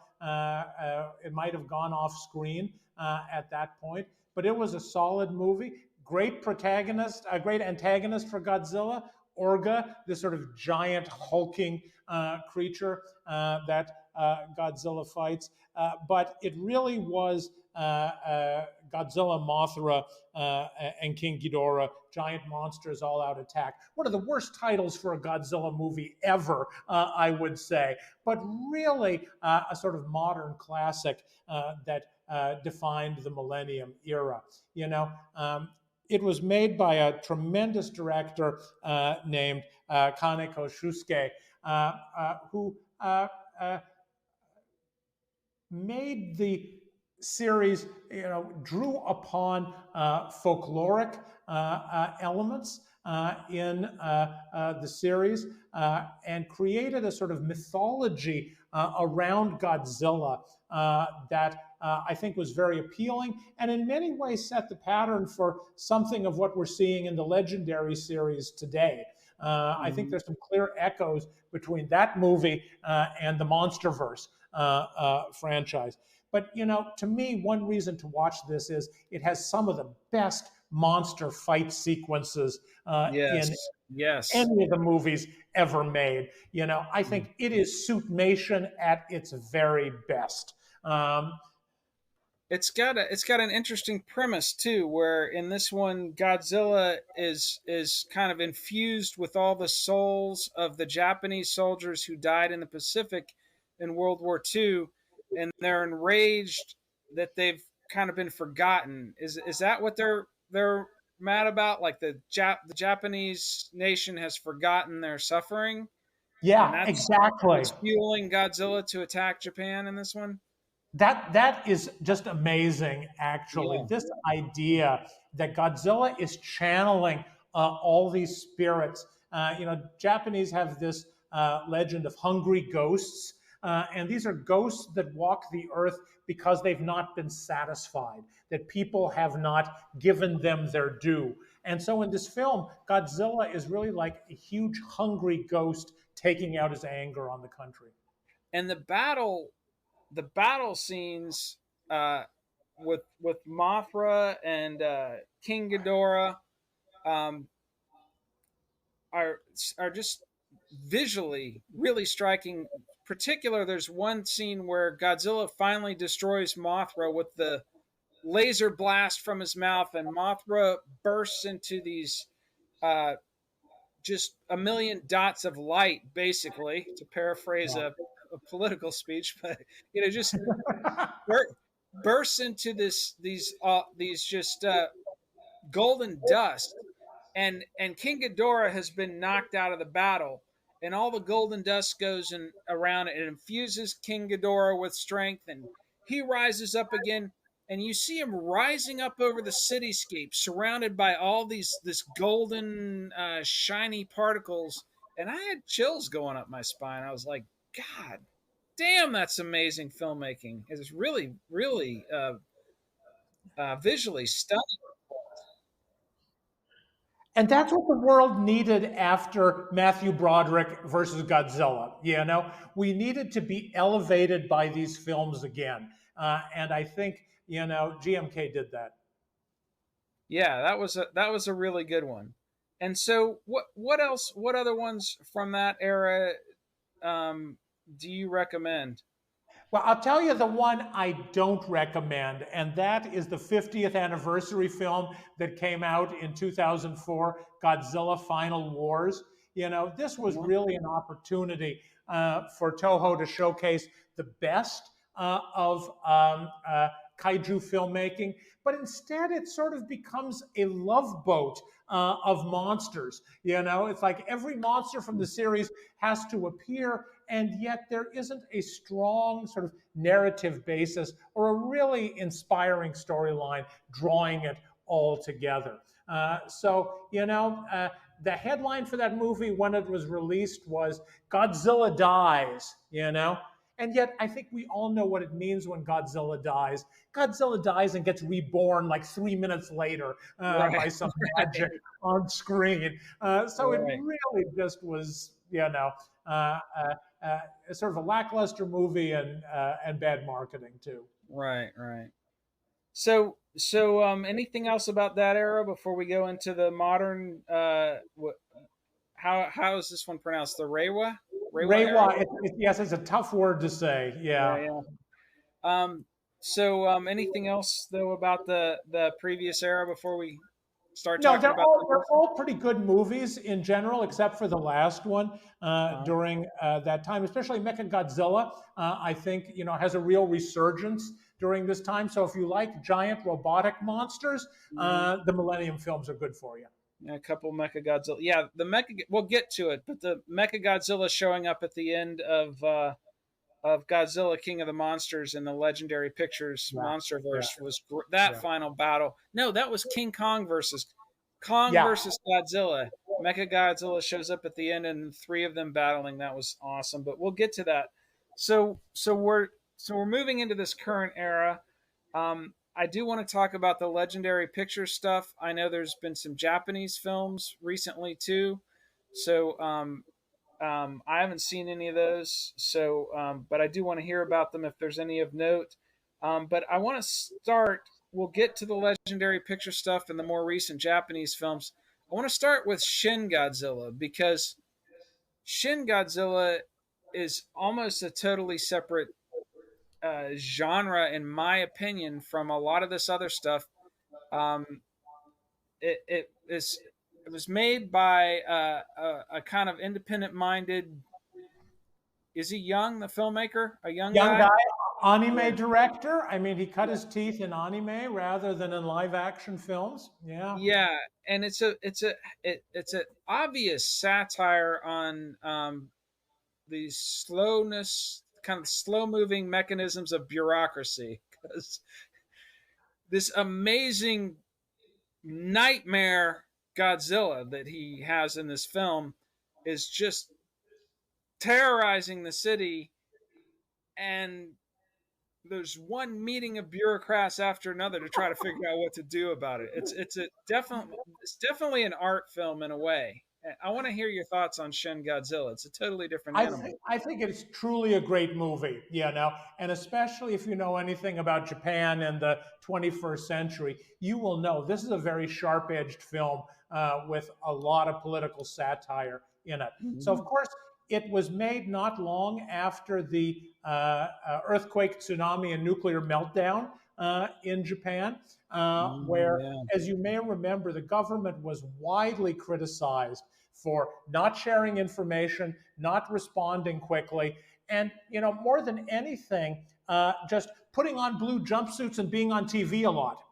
it might have gone off screen at that point. But it was a solid movie. Great protagonist, a great antagonist for Godzilla. Orga, this sort of giant hulking creature that Godzilla fights. But it really was Godzilla, Mothra, and King Ghidorah, Giant Monsters All Out Attack. One of the worst titles for a Godzilla movie ever, I would say. But really a sort of modern classic that defined the Millennium era. You know, it was made by a tremendous director named Kaneko Shusuke, who made the series, drew upon folkloric elements in the series and created a sort of mythology around Godzilla that I think was very appealing and in many ways set the pattern for something of what we're seeing in the Legendary series today. I think there's some clear echoes between that movie and the MonsterVerse franchise. But to me, one reason to watch this is it has some of the best monster fight sequences in Yes. any of the movies ever made. I think it is Suitmation at its very best. It's got an interesting premise too, where in this one Godzilla is kind of infused with all the souls of the Japanese soldiers who died in the Pacific in World War II, and they're enraged that they've kind of been forgotten. Is that what they're mad about? Like the Japanese nation has forgotten their suffering, and Yeah, that's exactly. what's fueling Godzilla to attack Japan in this one. That is just amazing, actually. Yeah. This idea that Godzilla is channeling all these spirits. Japanese have this legend of hungry ghosts, and these are ghosts that walk the earth because they've not been satisfied, that people have not given them their due. And so in this film, Godzilla is really like a huge hungry ghost taking out his anger on the country. And the battle scenes with Mothra and King Ghidorah um, are just visually really striking. Particular, there's one scene where Godzilla finally destroys Mothra with the laser blast from his mouth, and Mothra bursts into these just a million dots of light, basically, to paraphrase a political speech, but just bursts into these just golden dust, and King Ghidorah has been knocked out of the battle, and all the golden dust goes around it. It infuses King Ghidorah with strength, and he rises up again. And you see him rising up over the cityscape, surrounded by all this golden, shiny particles. And I had chills going up my spine. I was like, God damn, that's amazing filmmaking. It's really, really visually stunning. And that's what the world needed after Matthew Broderick versus Godzilla. We needed to be elevated by these films again. And I think, GMK did that. Yeah, that was a really good one. And so, what else? What other ones from that era do you recommend? Well, I'll tell you the one I don't recommend, and that is the 50th anniversary film that came out in 2004, Godzilla Final Wars. This was really an opportunity for Toho to showcase the best of kaiju filmmaking, but instead it sort of becomes a love boat of monsters. It's like every monster from the series has to appear, and yet there isn't a strong sort of narrative basis or a really inspiring storyline drawing it all together. The headline for that movie when it was released was Godzilla dies, And yet, I think we all know what it means when Godzilla dies. Godzilla dies and gets reborn like 3 minutes later by some magic on screen. So it really just was, sort of a lackluster movie and bad marketing too. Right. So anything else about that era before we go into the modern? How is this one pronounced? The Reiwa? Reiwa. Yes, it's a tough word to say. Yeah. So anything else though about the previous era before we start No, talking they're about? they're all pretty good movies in general, except for the last one during that time, especially Mechagodzilla. I think has a real resurgence during this time. So if you like giant robotic monsters, the Millennium films are good for you. A couple Mecha Godzilla. Yeah, the Mecha. We'll get to it, but the Mecha Godzilla showing up at the end of Godzilla King of the Monsters in the Legendary Pictures Monsterverse was that final battle. No, that was King Kong versus Godzilla. Mecha Godzilla shows up at the end and three of them battling. That was awesome, but we'll get to that. So we're moving into this current era. I do want to talk about the Legendary Pictures stuff. I know there's been some Japanese films recently too. So I haven't seen any of those. So, but I do want to hear about them if there's any of note. But I want to start. We'll get to the Legendary Picture stuff and the more recent Japanese films. I want to start with Shin Godzilla because Shin Godzilla is almost a totally separate genre, in my opinion, from a lot of this other stuff. It was made by a kind of independent-minded. Is he young? The filmmaker, a young guy, anime director. I mean, he cut his teeth in anime rather than in live-action films. Yeah, and it's an obvious satire on the slowness, kind of slow-moving mechanisms of bureaucracy. Because this amazing nightmare Godzilla that he has in this film is just terrorizing the city, and there's one meeting of bureaucrats after another to try to figure out what to do about it. It's definitely an art film in a way. I want to hear your thoughts on Shin Godzilla. It's a totally different animal. I think it's truly a great movie, and especially if you know anything about Japan in the 21st century, you will know this is a very sharp-edged film with a lot of political satire in it. Mm-hmm. So, of course, it was made not long after the earthquake, tsunami, and nuclear meltdown in Japan, where, as you may remember, the government was widely criticized for not sharing information, not responding quickly, and more than anything, just putting on blue jumpsuits and being on TV a lot.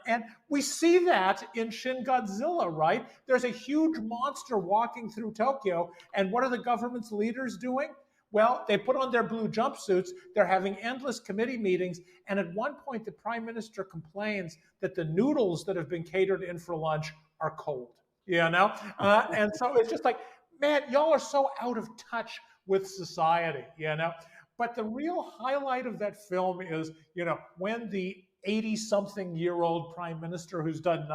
And we see that in Shin Godzilla, right? There's a huge monster walking through Tokyo, and what are the government's leaders doing? Well, they put on their blue jumpsuits, they're having endless committee meetings, and at one point the prime minister complains that the noodles that have been catered in for lunch are cold, and so it's just like, man, y'all are so out of touch with society, But the real highlight of that film is, when the 80-something-year-old prime minister who's done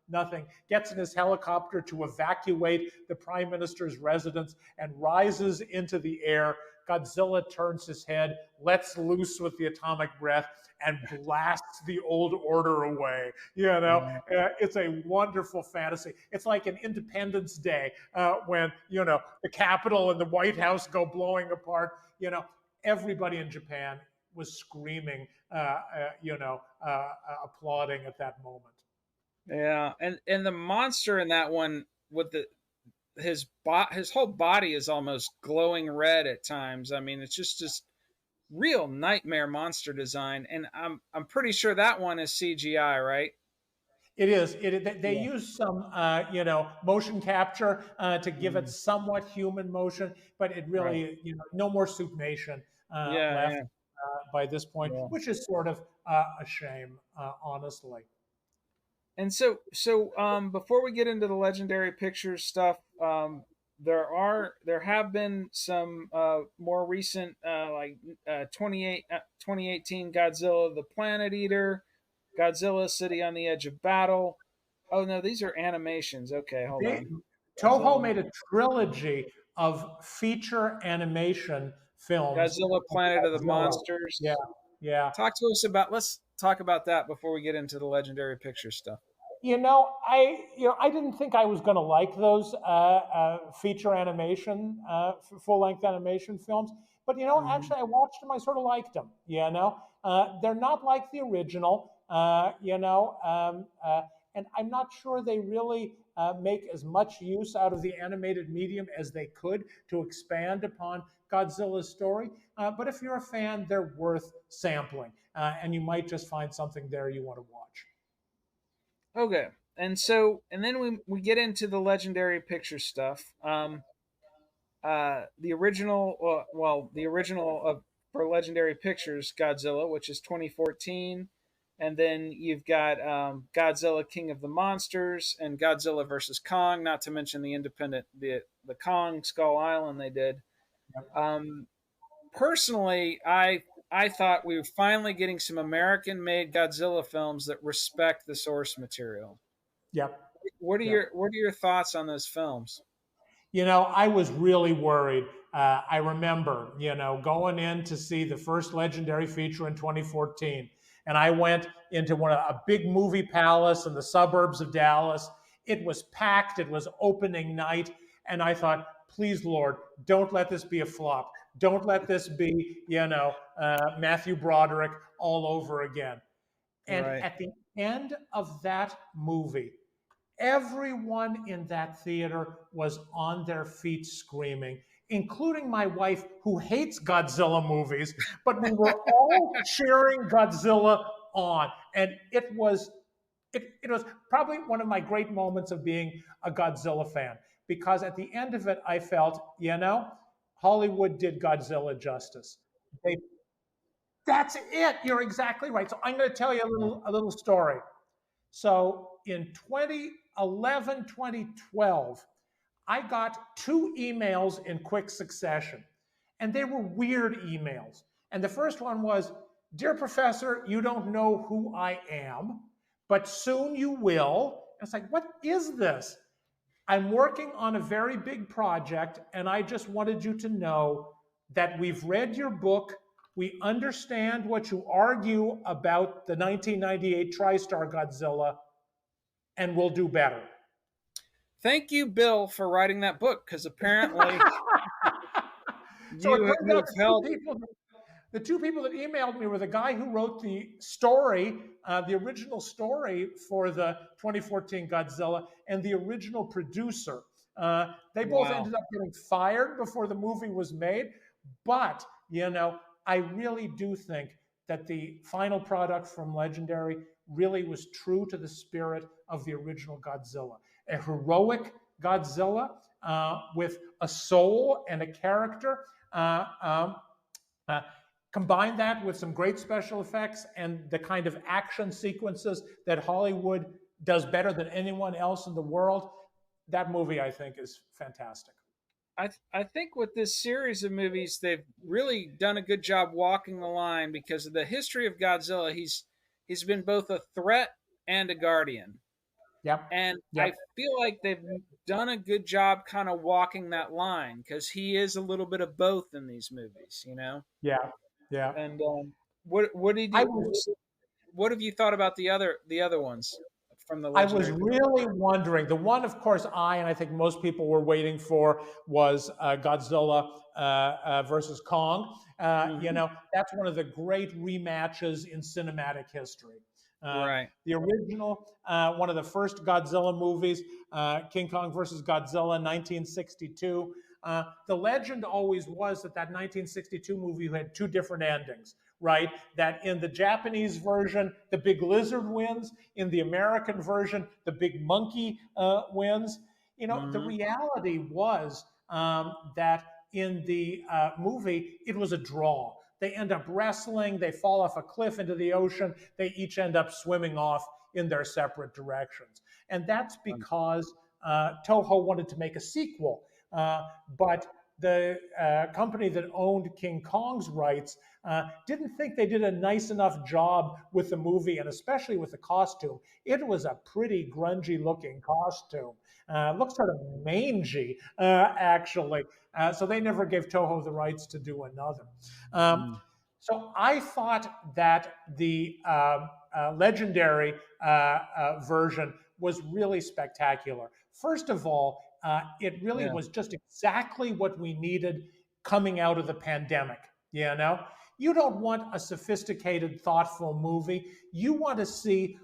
nothing gets in his helicopter to evacuate the prime minister's residence and rises into the air. Godzilla turns his head, lets loose with the atomic breath, and blasts the old order away. It's a wonderful fantasy. It's like an Independence Day when, the Capitol and the White House go blowing apart. Everybody in Japan was screaming, applauding at that moment. Yeah, and the monster in that one with his whole body is almost glowing red at times. I mean, it's just real nightmare monster design, and I'm pretty sure that one is CGI, right? It is. They use some, motion capture to give it somewhat human motion, but it really, no more suitmation left by this point, which is sort of a shame, honestly. And so before we get into the Legendary Pictures stuff, there have been some more recent, like 2018 Godzilla the Planet Eater, Godzilla City on the Edge of Battle. Oh no, these are animations. Okay, hold on. Toho made a trilogy of feature animation films. Godzilla Planet of the Monsters. Yeah. Let's talk about that before we get into the Legendary Picture stuff. I didn't think I was going to like those feature animation, full-length animation films, but actually I watched them. I sort of liked them. They're not like the original. And I'm not sure they really make as much use out of the animated medium as they could to expand upon Godzilla's story. But if you're a fan, they're worth sampling, and you might just find something there you want to watch. Okay, and then we get into the Legendary Picture stuff. The original, the original of for Legendary Pictures Godzilla, which is 2014, and then you've got Godzilla King of the Monsters and Godzilla versus Kong, not to mention the independent the Kong Skull Island they did. Um, Personally, I thought we were finally getting some American-made Godzilla films that respect the source material. Yep. What are your thoughts on those films? I was really worried. I remember, going in to see the first Legendary feature in 2014, and I went into a big movie palace in the suburbs of Dallas. It was packed. It was opening night, and I thought, please, Lord, don't let this be a flop. Don't let this be, Matthew Broderick all over again. And Right. at the end of that movie, everyone in that theater was on their feet screaming, including my wife, who hates Godzilla movies, but we were all cheering Godzilla on. And it was probably one of my great moments of being a Godzilla fan, because at the end of it, I felt, Hollywood did Godzilla justice. They, that's it. You're exactly right. So I'm going to tell you a little story. So in 2011, 2012, I got 2 emails in quick succession, and they were weird emails. And the first one was, "Dear Professor, you don't know who I am, but soon you will." And it's like, what is this? "I'm working on a very big project, and I just wanted you to know that we've read your book. We understand what you argue about the 1998 TriStar Godzilla, and we'll do better." Thank you, Bill, for writing that book, because apparently So it you turns out have helped. the two people that emailed me were the guy who wrote the story, the original story for the 2014 Godzilla, and the original producer. They both Wow. ended up getting fired before the movie was made. But, I really do think that the final product from Legendary really was true to the spirit of the original Godzilla. A heroic Godzilla with a soul and a character. Combine that with some great special effects and the kind of action sequences that Hollywood does better than anyone else in the world. That movie, I think, is fantastic. I think with this series of movies, they've really done a good job walking the line, because of the history of Godzilla. He's been both a threat and a guardian. Yep. And Yep. I feel like they've done a good job kind of walking that line, because he is a little bit of both in these movies, Yeah. Yeah. And what did I you was what have you thought about the other ones from the I was Legendary? really wondering. The one, of course, and I think most people were waiting for was Godzilla versus Kong. That's one of the great rematches in cinematic history. Right. The original, one of the first Godzilla movies, King Kong versus Godzilla, 1962. The legend always was that 1962 movie had 2 different endings, right? That in the Japanese version, the big lizard wins. In the American version, the big monkey wins. The reality was that in the movie, it was a draw. They end up wrestling, they fall off a cliff into the ocean, they each end up swimming off in their separate directions. And that's because Toho wanted to make a sequel, but the company that owned King Kong's rights didn't think they did a nice enough job with the movie, and especially with the costume. It was a pretty grungy looking costume. Looks sort of mangy, actually. So they never gave Toho the rights to do another. So I thought that the Legendary version was really spectacular. First of all, it really was just exactly what we needed coming out of the pandemic. You don't want a sophisticated, thoughtful movie. You want to see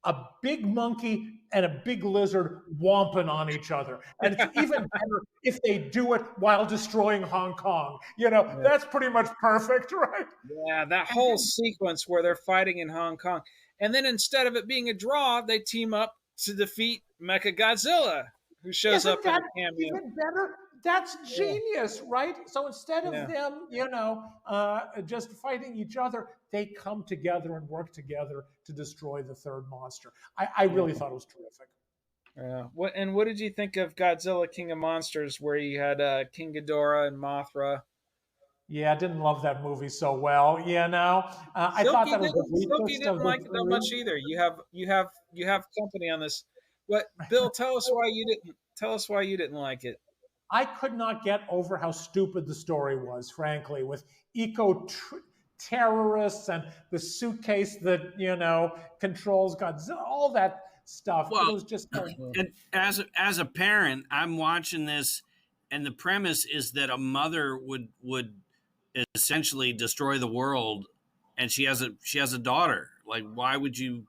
a big monkey and a big lizard womping on each other. And it's even better if they do it while destroying Hong Kong. Yeah. That's pretty much perfect, right? Yeah, that whole sequence where they're fighting in Hong Kong. And then instead of it being a draw, they team up to defeat Mecha Godzilla, who shows Isn't up in a that cameo. even better? That's genius, right? So instead of them, just fighting each other, they come together and work together to destroy the third monster. I really thought it was terrific. Yeah. What did you think of Godzilla King of Monsters, where you had King Ghidorah and Mothra? Yeah, I didn't love that movie so well. I thought that was the Silky weakest of didn't the like it that three. much either. You have company on this. What, Bill? Tell us why you didn't. Tell us why you didn't like it. I could not get over how stupid the story was, frankly, with eco terrorists and the suitcase that controls Godzilla, all that stuff. Well, it was just and as a parent, I'm watching this, and the premise is that a mother would essentially destroy the world, and she has a daughter. Like, why would you?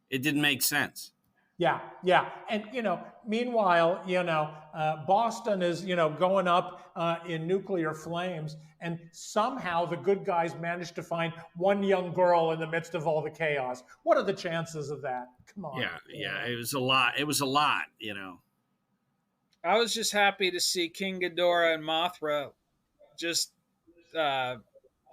It didn't make sense. Yeah. And, meanwhile, Boston is, going up in nuclear flames. And somehow the good guys managed to find one young girl in the midst of all the chaos. What are the chances of that? Come on. Yeah. It was a lot. It was a lot, I was just happy to see King Ghidorah and Mothra just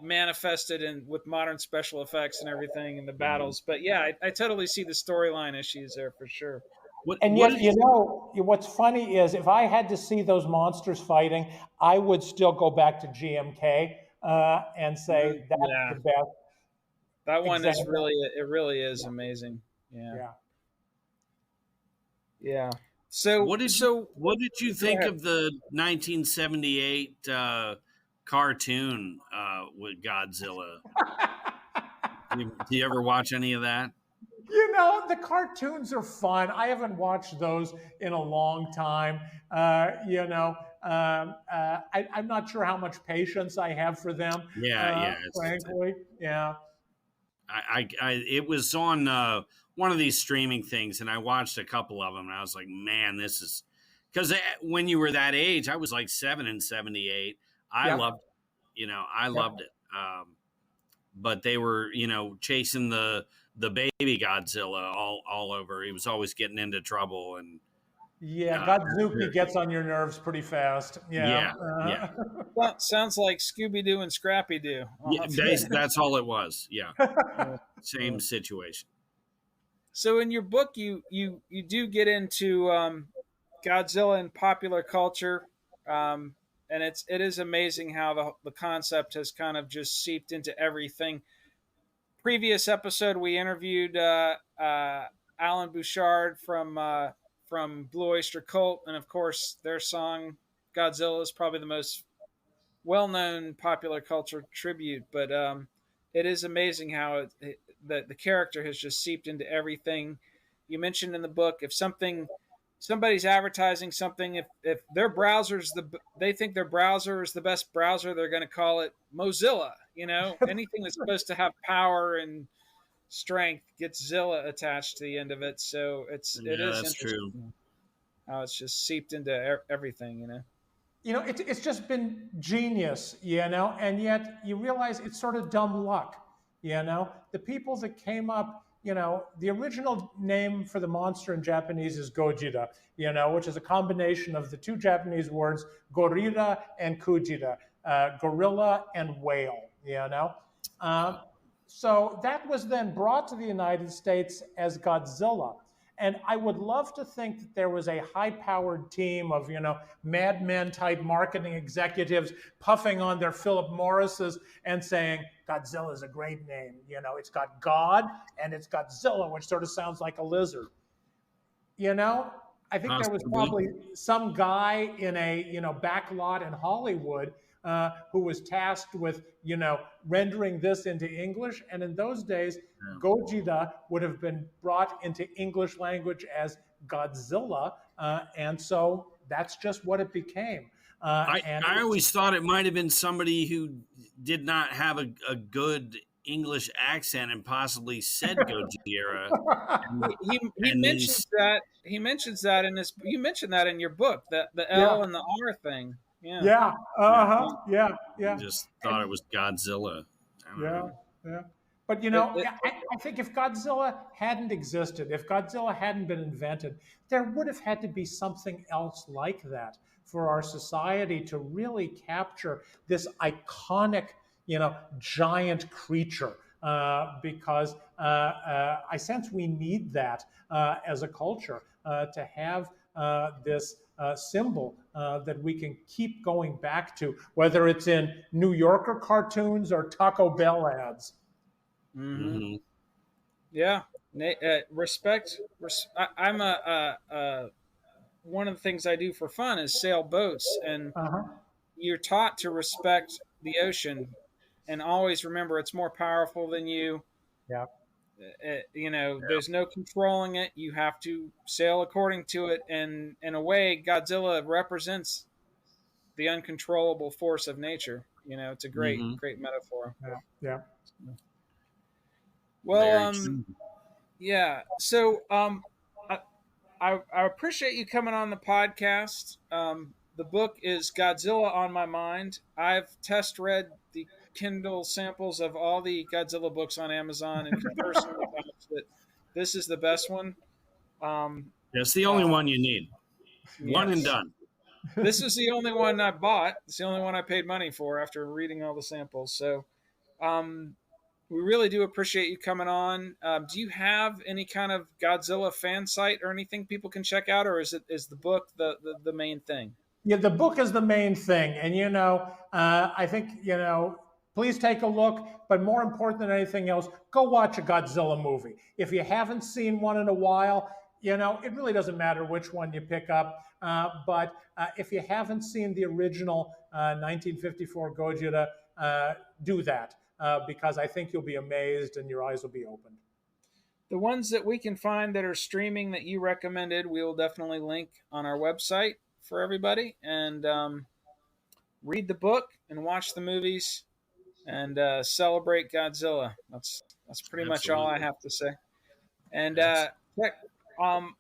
manifested with modern special effects and everything in the battles. But yeah, I totally see the storyline issues there for sure. What's funny is if I had to see those monsters fighting, I would still go back to GMK and say that's the best. That one is really is amazing. Yeah. So what did you think of the 1978 cartoon with Godzilla? Do you ever watch any of that? The cartoons are fun. I haven't watched those in a long time. I'm not sure how much patience I have for them. Frankly, yeah. It was on one of these streaming things, and I watched a couple of them, and I was like, man, this is because when you were that age, I was like 7 in 78. I loved it. I loved it. But they were, chasing the baby Godzilla all over. He was always getting into trouble, and Godzooky gets on your nerves pretty fast. Well, sounds like Scooby Doo and Scrappy Doo. That's all it was. Yeah, same situation. So in your book, you do get into Godzilla in popular culture, and it is amazing how the concept has kind of just seeped into everything. Previous episode, we interviewed Alan Bouchard from Blue Oyster Cult, and of course, their song "Godzilla" is probably the most well-known popular culture tribute. But it is amazing how the character has just seeped into everything. You mentioned in the book, if somebody's advertising something, if their they think their browser is the best browser, they're going to call it Mozilla. Anything that's supposed to have power and strength gets Zilla attached to the end of it. So it is that's true. How it's just seeped into everything. It's just been genius, and yet you realize it's sort of dumb luck. The people that came up, the original name for the monster in Japanese is Gojira, which is a combination of the two Japanese words gorira and kujira, gorilla and whale, So that was then brought to the United States as Godzilla. And I would love to think that there was a high-powered team of, Mad Men-type marketing executives puffing on their Philip Morrises and saying, Godzilla is a great name. It's got God and it's got Zilla, which sort of sounds like a lizard. I think there was probably some guy in a, back lot in Hollywood who was tasked with, rendering this into English. And in those days, Gojira would have been brought into English language as Godzilla. And so that's just what it became. I always thought it might have been somebody who did not have a good English accent and possibly said Gojira. And, He and mentions these, that in his. You mentioned that in your book, that the Yeah, L and the R thing. Yeah. yeah, yeah, yeah, I yeah. just thought it And was Godzilla. I don't yeah, know. yeah. But It, it, I think if Godzilla hadn't existed, if Godzilla hadn't been invented, there would have had to be something else like that for our society to really capture this iconic, giant creature. Because I sense we need that as a culture to have this symbol that we can keep going back to, whether it's in New Yorker cartoons or Taco Bell ads. mm-hmm. Hmm. Yeah. Respect. I'm one of the things I do for fun is sail boats, and Uh-huh. you're taught to respect the ocean and always remember it's more powerful than you. Yeah. There's no controlling it. You have to sail according to it, and in a way, Godzilla represents the uncontrollable force of nature. It's a great, Hmm. great metaphor. Yeah. Yeah. Well, Very true. yeah. So, I, I appreciate you coming on the podcast. The book is Godzilla on My Mind. I've test read the Kindle samples of all the Godzilla books on Amazon and can personally vouch that this is the best one. Um, That's the only uh, one you need. One and yes. done. This is the only one I bought. It's the only one I paid money for after reading all the samples. So, um, we really do appreciate you coming on. Do you have any kind of Godzilla fan site or anything people can check out, or is the book the main thing? Yeah, the book is the main thing. And, I think, please take a look. But more important than anything else, go watch a Godzilla movie. If you haven't seen one in a while, it really doesn't matter which one you pick up. But if you haven't seen the original 1954 Gojira, do that because I think you'll be amazed and your eyes will be opened. The ones that we can find that are streaming that you recommended, we will definitely link on our website for everybody. And read the book and watch the movies and celebrate Godzilla. That's pretty much all I Absolutely. have to say. And Yes. check, um,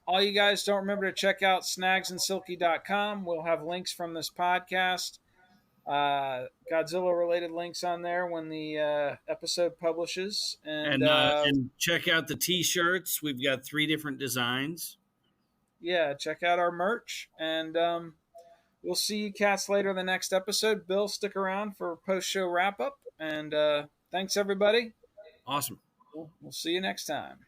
all you guys don't remember to check out snagsandsilky.com. We'll have links from this podcast, Godzilla related links on there when the episode publishes. And check out the t-shirts. We've got 3 different designs. Yeah, check out our merch. And we'll see you cats later in the next episode. Bill, stick around for post show wrap up. And thanks, everybody. Awesome. We'll see you next time.